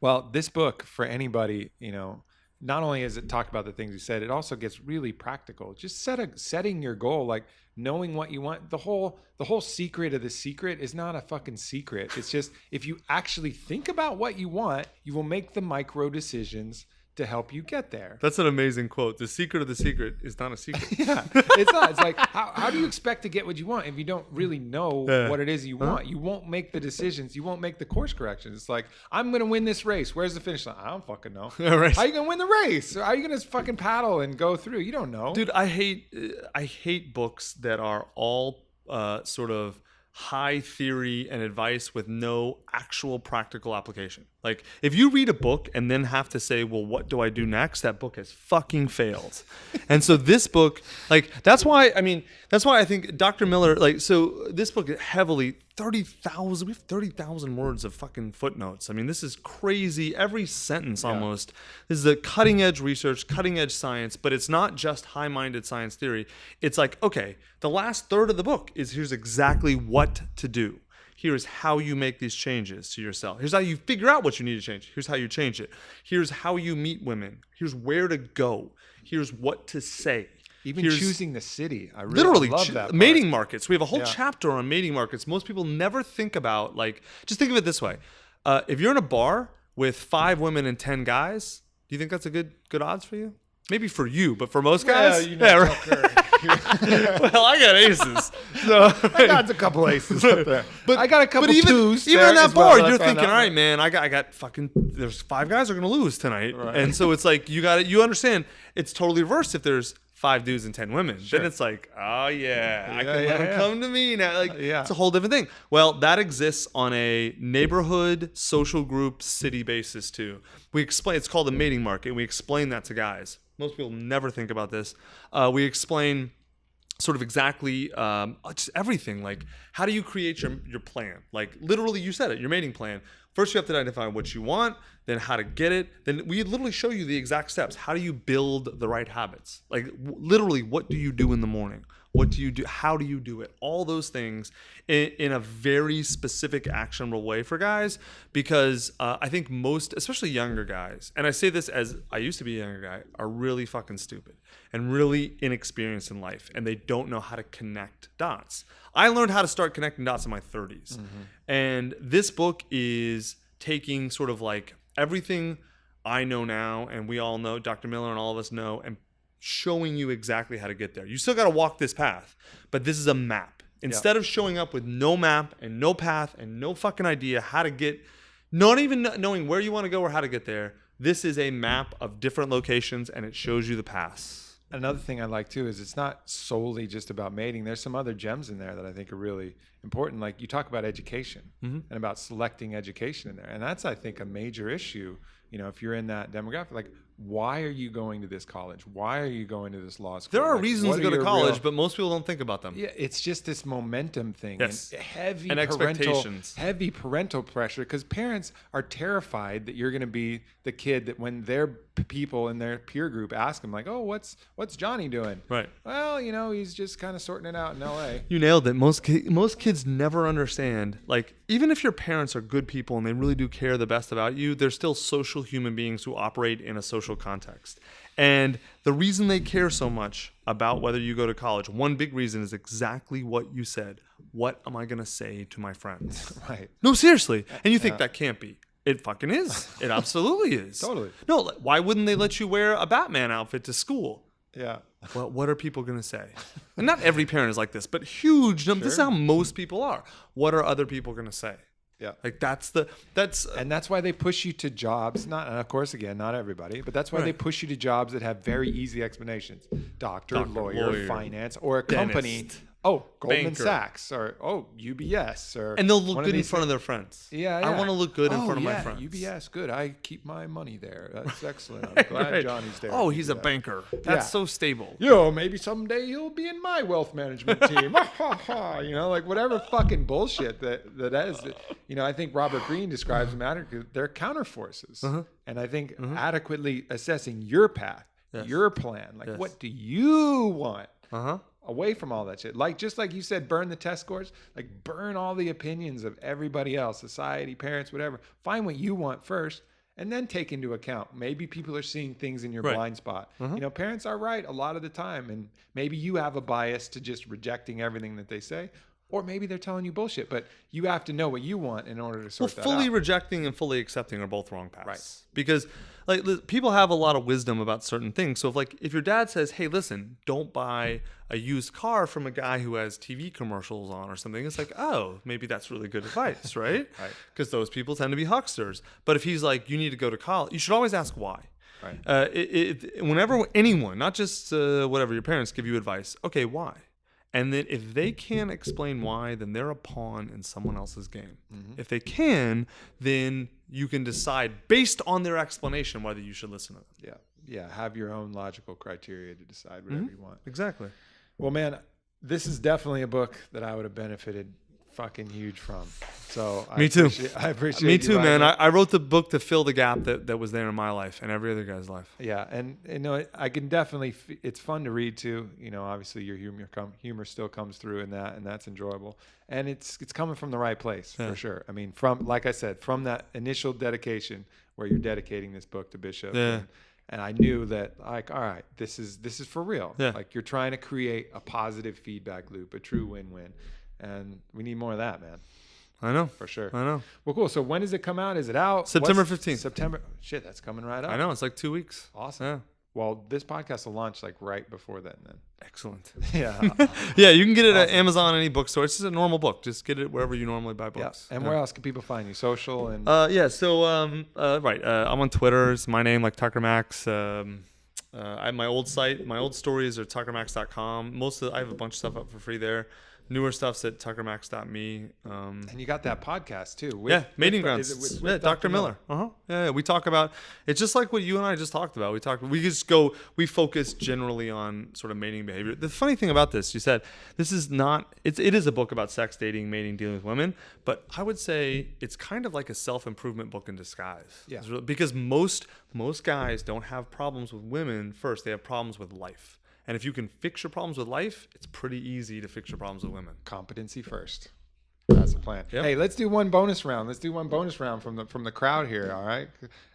Well, this book for anybody, you know, not only is it talked about the things you said, it also gets really practical. Just setting your goal, like knowing what you want. The whole secret of the secret is not a fucking secret. It's just if you actually think about what you want, you will make the micro decisions to help you get there. That's an amazing quote. The secret of the secret is not a secret. Yeah, it's not. It's like, how do you expect to get what you want if you don't really know what it is you want? You won't make the decisions. You won't make the course corrections. It's like, I'm going to win this race. Where's the finish line? I don't fucking know. Right. How are you going to win the race? How are you going to fucking paddle and go through? You don't know. Dude, I hate books that are all sort of high theory and advice with no actual practical application. Like if you read a book and then have to say, well, what do I do next? That book has fucking failed. And so this book, like, that's why I think Dr. Miller, like, so this book heavily, we have 30,000 words of fucking footnotes. I mean, this is crazy. Every sentence almost. This is a cutting edge research, cutting edge science, but it's not just high-minded science theory. It's like, okay, the last third of the book is here's exactly what to do. Here's how you make these changes to yourself. Here's how you figure out what you need to change. Here's how you change it. Here's how you meet women. Here's where to go. Here's what to say. Even choosing the city. I really Literally, love that part. mating markets. We have a whole chapter on mating markets. Most people never think about, like, just think of it this way. If you're in a bar with 5 women and 10 guys, do you think that's a good odds for you? Maybe for you, but for most guys? Yeah, you know, right. Well, I got aces. So, I got a couple aces up there. But I got a couple twos. Even there in that as well bar, that I you're found thinking, out. all right, man, I got fucking, there's 5 guys are going to lose tonight. And so it's like, you understand it's totally reversed. If there's 5 dudes and 10 women. Sure. Then it's like, oh yeah, I Yeah, can let yeah, them yeah. come to me now. Like, Yeah. it's a whole different thing. Well, that exists on a neighborhood, social group, city basis too. We explain, it's called a mating market. And we explain that to guys. Most people never think about this. We explain sort of exactly just everything. Like, how do you create your plan? Like, literally, you said it, your mating plan. First, you have to identify what you want, then how to get it. Then we literally show you the exact steps. How do you build the right habits? Like, literally, what do you do in the morning? What do you do? How do you do it? All those things in a very specific, actionable way for guys, because I think most, especially younger guys, and I say this as I used to be a younger guy, are really fucking stupid and really inexperienced in life, and they don't know how to connect dots. I learned how to start connecting dots in my 30s. And this book is taking sort of like everything I know now, and we all know, Dr. Miller and all of us know, and showing you exactly how to get there. You still got to walk this path, but this is a map. Instead of showing up with no map and no path and no fucking idea how to get, not even knowing where you want to go or how to get there, this is a map of different locations, and it shows you the paths. Another thing I like too is it's not solely just about mating. There's some other gems in there that I think are really important. Like, you talk about education and about selecting education in there. And that's, I think, a major issue. You know, if you're in that demographic, like, why are you going to this college? Why are you going to this law school? There are Like, reasons what to are go to your college, but most people don't think about them. Yeah, it's just this momentum thing. Yes. And heavy And expectations. heavy parental pressure, because parents are terrified that you're going to be the kid that when their people in their peer group ask them, like, oh, what's Johnny doing? Right. Well, you know, he's just kind of sorting it out in LA. You nailed it. Most kids never understand. Like, even if your parents are good people and they really do care the best about you, they're still social human beings who operate in a social context. And the reason they care so much about whether you go to college, one big reason is exactly what you said. What am I going to say to my friends? Right. No, seriously. And you think that can't be. It fucking is. It absolutely is. Totally. No, why wouldn't they let you wear a Batman outfit to school? Yeah. Well, what are people going to say? And not every parent is like this, but huge. This is how most people are. What are other people going to say? Yeah. Like, that's And that's why they push you to jobs. Not, and of course, again, not everybody, but that's why they push you to jobs that have very easy explanations. Doctor, lawyer, finance, or a company. dentist, Oh, Goldman banker. Sachs, or UBS, or and they'll look one good in these front of things. their friends. Yeah, I want to look good in front of my yeah, friends. UBS, good. I keep my money there. That's excellent. I'm glad Right. Johnny's there. Oh, he's a Yeah. banker. That's Yeah. so stable. Yo, maybe someday he'll be in my wealth management team. You know, like whatever fucking bullshit that is. You know, I think Robert Greene describes them as they're counterforces. And I think adequately assessing your path, your plan, like what do you want? Away from all that shit. Like, just like you said, burn the test scores, like burn all the opinions of everybody else, society, parents, whatever. Find what you want first, and then take into account maybe people are seeing things in your blind spot. You know, parents are right a lot of the time, and maybe you have a bias to just rejecting everything that they say, or maybe they're telling you bullshit, but you have to know what you want in order to sort that fully out. rejecting and fully accepting are both wrong paths. Right. Because like people have a lot of wisdom about certain things. So if your dad says, "Hey, listen, don't buy a used car from a guy who has TV commercials on or something," it's like, oh, maybe that's really good advice, right? Right. Because those people tend to be hucksters. But if he's like, "You need to go to college," you should always ask why. Right. Whenever anyone, not just whatever your parents give you advice, okay, why? And then if they can't explain why, then they're a pawn in someone else's game. If they can, then you can decide based on their explanation whether you should listen to them. Yeah. Have your own logical criteria to decide whatever you want. Exactly. Well, man, this is definitely a book that I would have benefited fucking huge from. So Me too. I appreciate Me you too, writing man. it. I wrote the book to fill the gap that was there in my life and every other guy's life. Yeah, and you know, I can definitely. It's fun to read too. You know, obviously your humor still comes through in that, and that's enjoyable. And it's coming from the right place for sure. I mean, from like I said, from that initial dedication where you're dedicating this book to Bishop. Yeah. And I knew that, like, all right, this is for real. Yeah. Like, you're trying to create a positive feedback loop, a true win-win, and we need more of that, man. I know. For sure. I know. Well, cool. So when does it come out? Is it out? September 15th. September. Shit, that's coming right up. I know. It's like 2 weeks. Awesome. Yeah. Well, this podcast will launch like right before then. Excellent. Yeah. Yeah, you can get it at Amazon, any bookstore. It's just a normal book. Just get it wherever you normally buy Yeah. books. And where else can people find you? Social and I'm on Twitter. It's my name, like Tucker Max. I have my old site. My old stories are tuckermax.com. I have a bunch of stuff up for free there. Newer stuff's at tuckermax.me. And you got that podcast too. Mating is Grounds. it with Dr. Miller. Yeah, we talk about, it's just like what you and I just talked about. We focus generally on sort of mating behavior. The funny thing about this, you said, this is not, it is a book about sex, dating, mating, dealing with women, but I would say it's kind of like a self-improvement book in disguise. Yeah. Because most guys don't have problems with women first. They have problems with life. And if you can fix your problems with life, it's pretty easy to fix your problems with women. Competency first. That's the plan. Yep. Hey, let's do one bonus round. From the crowd here. All right,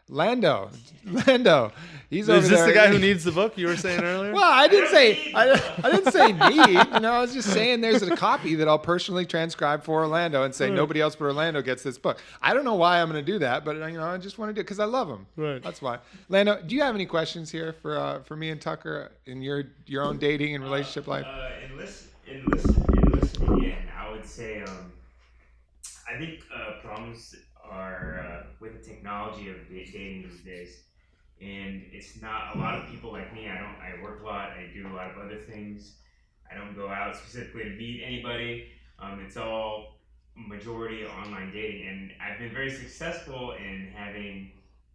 Lando, he's over there. Is this the guy who needs the book you were saying earlier? Well, I didn't say need. I was just saying there's a copy that I'll personally transcribe for Orlando and say nobody else but Orlando gets this book. I don't know why I'm going to do that, but I just want to do it because I love him. Right. That's why. Lando, do you have any questions here for me and Tucker in your own dating and relationship life? In listening in, I would say I think problems are with the technology of dating these days, and it's not a lot of people like me. I work a lot. I do a lot of other things. I don't go out specifically to meet anybody. It's all majority online dating, and I've been very successful in having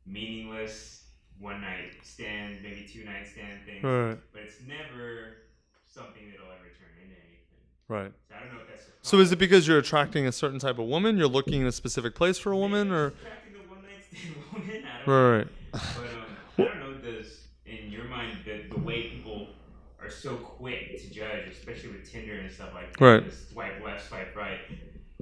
meaningless one night stand, maybe 2 night stand things, Right. but it's never something that'll ever turn into anything. Right. So I don't know if that's So is it because you're attracting a certain type of woman? You're looking in a specific place for a woman, or? attracting the one night stand woman? I don't know. Right. But I don't know, does, in your mind, the way people are so quick to judge, especially with Tinder and stuff like that, Right. this swipe left, swipe right,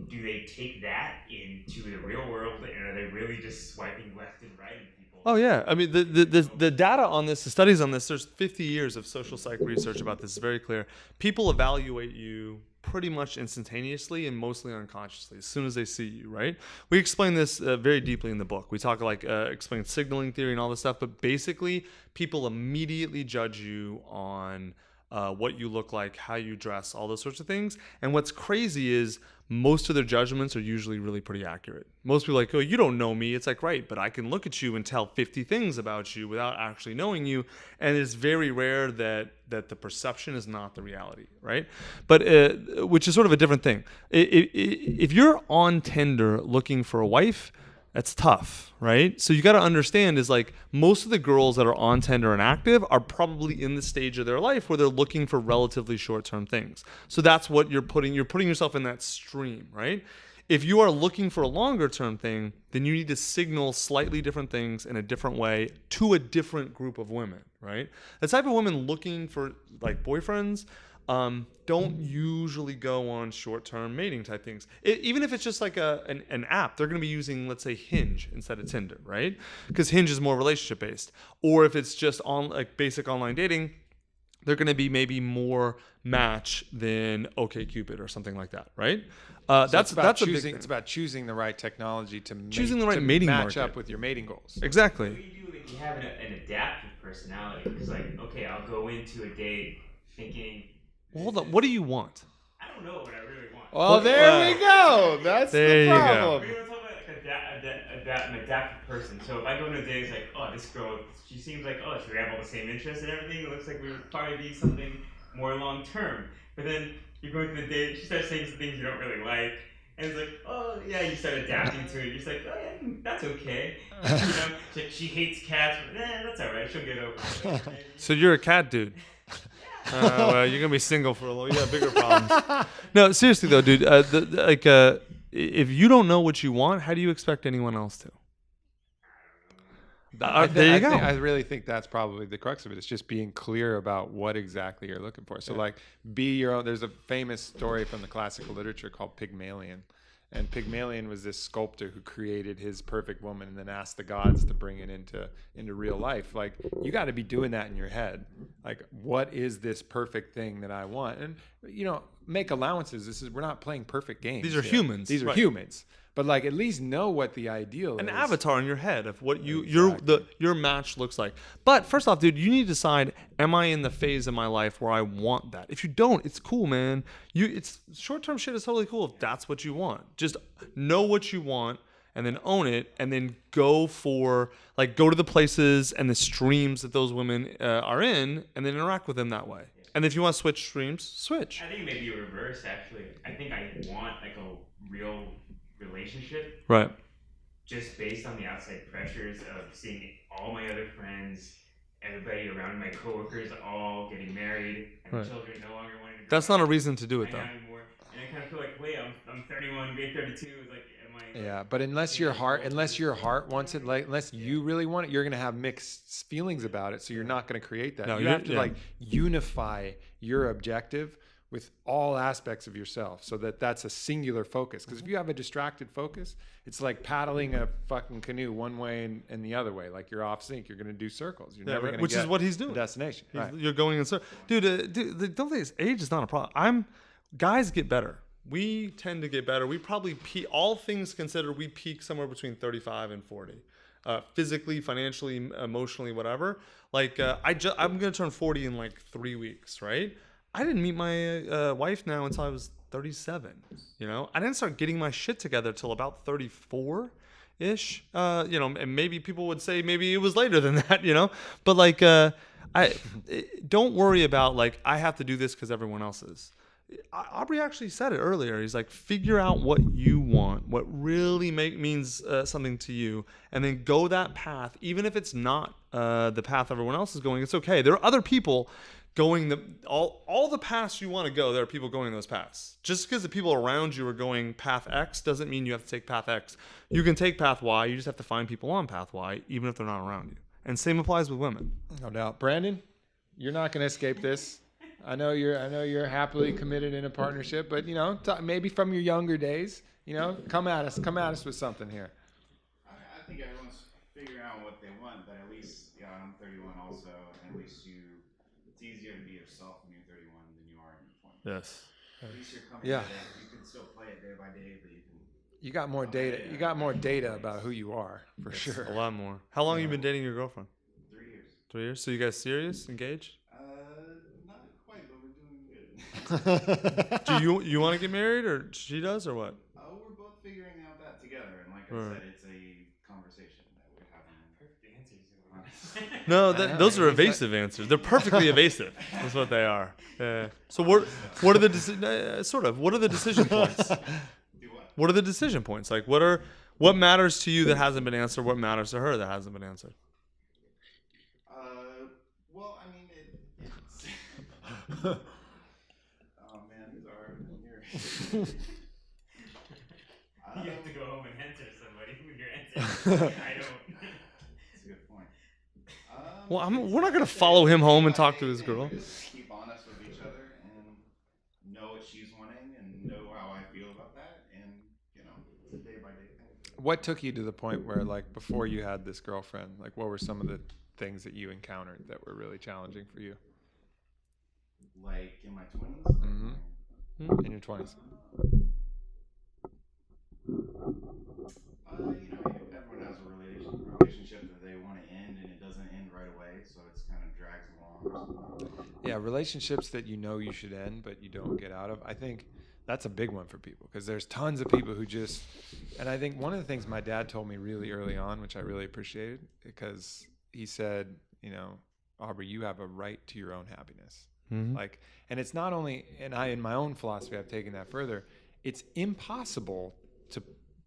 do they take that into the real world, and are they really just swiping left and right and people? Oh yeah, I mean the data on this, the studies on this. There's 50 years of social psych research about this. It's very clear. People evaluate you pretty much instantaneously and mostly unconsciously as soon as they see you. Right? We explain this very deeply in the book. We talk explain signaling theory and all this stuff. But basically, people immediately judge you on what you look like, how you dress, all those sorts of things. And what's crazy is most of their judgments are usually really pretty accurate. Most people are like, oh, you don't know me. It's like, right, but I can look at you and tell 50 things about you without actually knowing you. And it's very rare that the perception is not the reality, right? But which is sort of a different thing. If you're on Tinder looking for a wife, that's tough, right? So you got to understand is like most of the girls that are on Tinder and active are probably in the stage of their life where they're looking for relatively short-term things. So that's what you're putting yourself in that stream, right? If you are looking for a longer-term thing, then you need to signal slightly different things in a different way to a different group of women, right? The type of women looking for like boyfriends don't usually go on short-term mating type things. Even if it's just like an app, they're going to be using, let's say, Hinge instead of Tinder, right? Because Hinge is more relationship-based. Or if it's just on like basic online dating, they're going to be maybe more Match than OkCupid or something like that, right? That's a big thing. It's about choosing the right technology to Choosing the right mating match market. up with your mating goals. Exactly. What do you do if you have an adaptive personality? It's like, okay, I'll go into a date thinking, Well, hold on. What do you want? I don't know what I really want. Well, there we go. That's There the you go. problem. We're talking about an adaptive person. So if I go into a date, it's like, oh, this girl, she seems like, oh, she have all the same interests and everything. It looks like we would probably be something more long term. But then you go into the date, she starts saying some things you don't really like. And it's like, oh, yeah, you start adapting to it. You're just like, oh, yeah, that's okay. You know, she hates cats, but that's all right. She'll get over it. So you're a cat dude. Well, you're gonna be single for a little. You got bigger problems. No, seriously though, dude. If you don't know what you want, how do you expect anyone else to? There you go. I really think that's probably the crux of it. It's just being clear about what exactly you're looking for. So, like, be your own. There's a famous story from the classical literature called Pygmalion. And Pygmalion was this sculptor who created his perfect woman and then asked the gods to bring it into real life. Like, you got to be doing that in your head. Like, what is this perfect thing that I want? And, make allowances. We're not playing perfect games. These are humans. These are Right. humans. But like, at least know what the ideal An is. avatar in your head of what Exactly. your match looks like. But first off, dude, you need to decide: am I in the phase of my life where I want that? If you don't, it's cool, man. It's short-term shit is totally cool if that's what you want. Just know what you want and then own it, and then go to the places and the streams that those women are in, and then interact with them that way. And if you want to switch streams, switch. I think maybe reverse, actually. I think I want like a real relationship. Right. Just based on the outside pressures of seeing all my other friends, everybody around, my coworkers all getting married, and Right. children no longer wanting to. That's not a reason to do it, though. Anymore. And I kind of feel like, wait, I'm 31, being 32 is like, am I? Yeah, but unless your heart wants it, like unless you really want it, you're gonna have mixed feelings about it. So you're not gonna create that. No, you have to like unify your objective with all aspects of yourself, so that's a singular focus. Because if you have a distracted focus, it's like paddling a fucking canoe one way and the other way. Like you're off sync. You're gonna do circles. You're never gonna which get is what he's doing. the destination. Right. You're going in circles. Dude, don't think age is not a problem. Guys get better. We tend to get better. We probably peak, all things considered, we peak somewhere between 35 and 40. Physically, financially, emotionally, whatever. Like I'm gonna turn 40 in like 3 weeks, right? I didn't meet my wife now until I was 37. I didn't start getting my shit together till about 34 ish. And maybe people would say maybe it was later than that. But like don't worry about like I have to do this because everyone else is. Aubrey actually said it earlier. He's like, figure out what you want, what really means something to you, and then go that path, even if it's not the path everyone else is going. It's okay. There are other people going all the paths you want to go. There are people going those paths. Just because the people around you are going path X doesn't mean you have to take path X. You can take path Y. You just have to find people on path Y, even if they're not around you. And same applies with women. No doubt. Brandon, you're not going to escape this. I know you're happily committed in a partnership, but maybe from your younger days, come at us with something here. I think everyone's figuring out what they want, but at least, I'm 31 also, and at least it's easier to be yourself when you're 31 than you are in your 20s. Yes. At least you're comfortable. Yeah. You can still play it day by day, but you can. You got more data. You got more data about who you are, for sure. A lot more. How long have you been dating your girlfriend? 3 years. 3 years? So you guys serious? Engaged? Not quite, but we're doing good. Do you want to get married, or she does, or what? We're both figuring out that together, and like I said, it's a conversation that we're having. Perfect answers. No, those are evasive answers. They're perfectly evasive. That's what they are. So what are the what are the decision points? What are the decision points? Like what matters to you that hasn't been answered? What matters to her that hasn't been answered? Well, I mean, it's. Oh man, these are here. You have to go home and answer somebody with your answer. I don't. That's a good point. Well, we're not gonna follow him home and talk to his girl. Just keep honest with each other and know what she's wanting and know how I feel about that, and it's a day by day thing. What took you to the point where, like, before you had this girlfriend, like, what were some of the things that you encountered that were really challenging for you? Like in my 20s? Mm-hmm. In your 20s. Everyone has a relationship that they want to end, and it doesn't end right away, so it's kind of drags along. Yeah, relationships that you should end, but you don't get out of. I think that's a big one for people, because there's tons of people who just, and I think one of the things my dad told me really early on, which I really appreciated, because he said, Aubrey, you have a right to your own happiness. Mm-hmm. Like, and it's not only, and I, in my own philosophy, I've taken that further. It's impossible to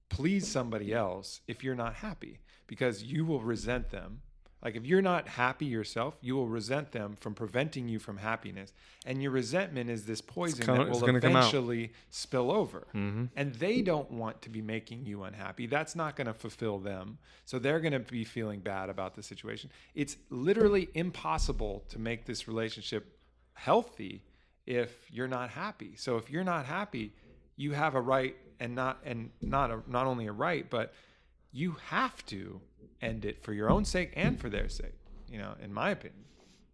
please somebody else if you're not happy, because you will resent them. Like, if you're not happy yourself, you will resent them from preventing you from happiness. And your resentment is this poison that will eventually spill over. Mm-hmm. And they don't want to be making you unhappy. That's not going to fulfill them. So they're going to be feeling bad about the situation. It's literally impossible to make this relationship healthy if you're not happy. So if you're not happy, you have a right, and not only a right, but you have to end it for your own sake and for their sake, in my opinion.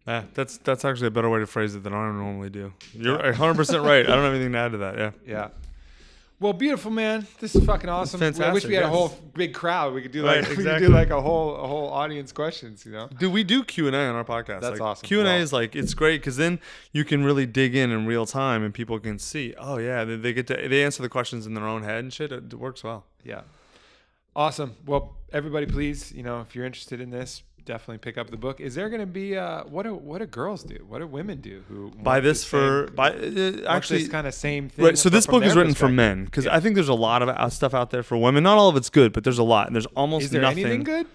That's actually a better way to phrase it than I normally do. You're 100% right. I don't have anything to add to that. Yeah. Well, beautiful, man. This is fucking awesome. Fantastic. I wish we had a whole big crowd. We could do Right, we could exactly. do like a whole audience questions. Dude, we do Q&A on our podcast. That's awesome. Q&A Wow. is it's great because then you can really dig in real time and people can see. Oh yeah, they answer the questions in their own head and shit. It works well. Yeah. Awesome. Well, everybody, please, if you're interested in this, definitely pick up the book. Is there going to be what do girls do? What do women do who Buy this actually this kind of same thing? Right. So this from book is their written for perspective? men because I think there's a lot of stuff out there for women. Not all of it's good, but there's a lot. And there's almost Is there nothing. anything good?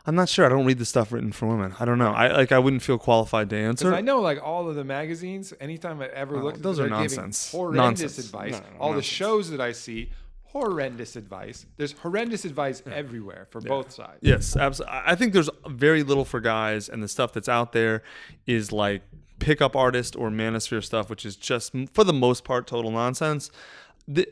I'm not sure. I don't read the stuff written for women. I don't know. I wouldn't feel qualified to answer. Because I know like all of the magazines. Anytime I ever look at those them, are they're giving nonsense. horrendous Nonsense. advice. No, all the nonsense. shows that I see. Horrendous advice. There's horrendous advice everywhere for both sides. Yes, absolutely. I think there's very little for guys, and the stuff that's out there is like pickup artist or manosphere stuff, which is just, for the most part, total nonsense.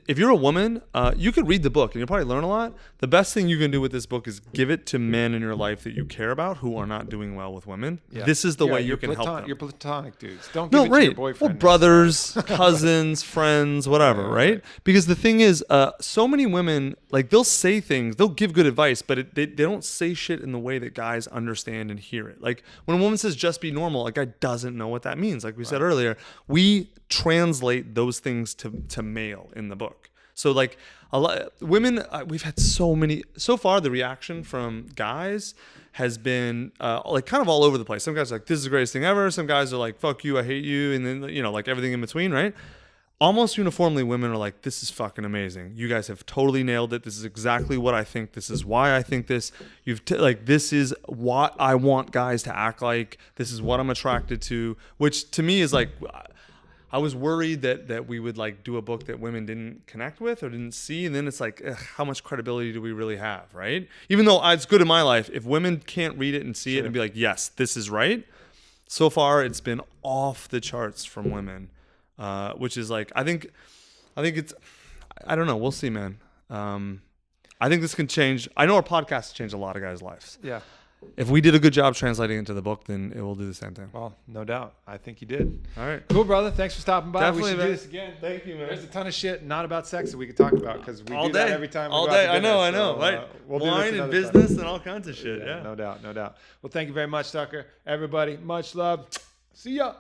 If you're a woman, you could read the book and you'll probably learn a lot. The best thing you can do with this book is give it to men in your life that you care about who are not doing well with women. Yeah. This is the way you can help them. Your platonic dudes. Don't give it to your boyfriend. Well, brothers, cousins, friends, whatever, right? Because the thing is, so many women, like, they'll say things, they'll give good advice, but they don't say shit in the way that guys understand and hear it. Like, when a woman says just be normal, a guy doesn't know what that means. Like we said earlier, we translate those things to male in the book. So like a lot women, we've had so far the reaction from guys has been like kind of all over the place. Some guys are like, this is the greatest thing ever. Some guys are like, fuck you, I hate you. And then, like everything in between, right? Almost uniformly, women are like, this is fucking amazing. You guys have totally nailed it. This is exactly what I think. This is why I think this. This is what I want guys to act like. This is what I'm attracted to, which to me is like, I was worried that we would like do a book that women didn't connect with or didn't see. And then it's like, how much credibility do we really have, right? Even though it's good in my life, if women can't read it and see it and be like, yes, this is right. So far, it's been off the charts from women, which is like, I think it's, I don't know. We'll see, man. I think this can change. I know our podcast has changed a lot of guys' lives. Yeah. If we did a good job translating into the book, then it will do the same thing. Well, no doubt. I think you did. All right. Cool, brother. Thanks for stopping by. Definitely, we should man. do this again. Thank you, man. There's a ton of shit not about sex that we could talk about because we All do day. that every time we All go day. out to dinner. I know. So, Right. We'll do this Wine and another business time. and all kinds of shit. Yeah. No doubt. Well, thank you very much, Tucker. Everybody, much love. See ya.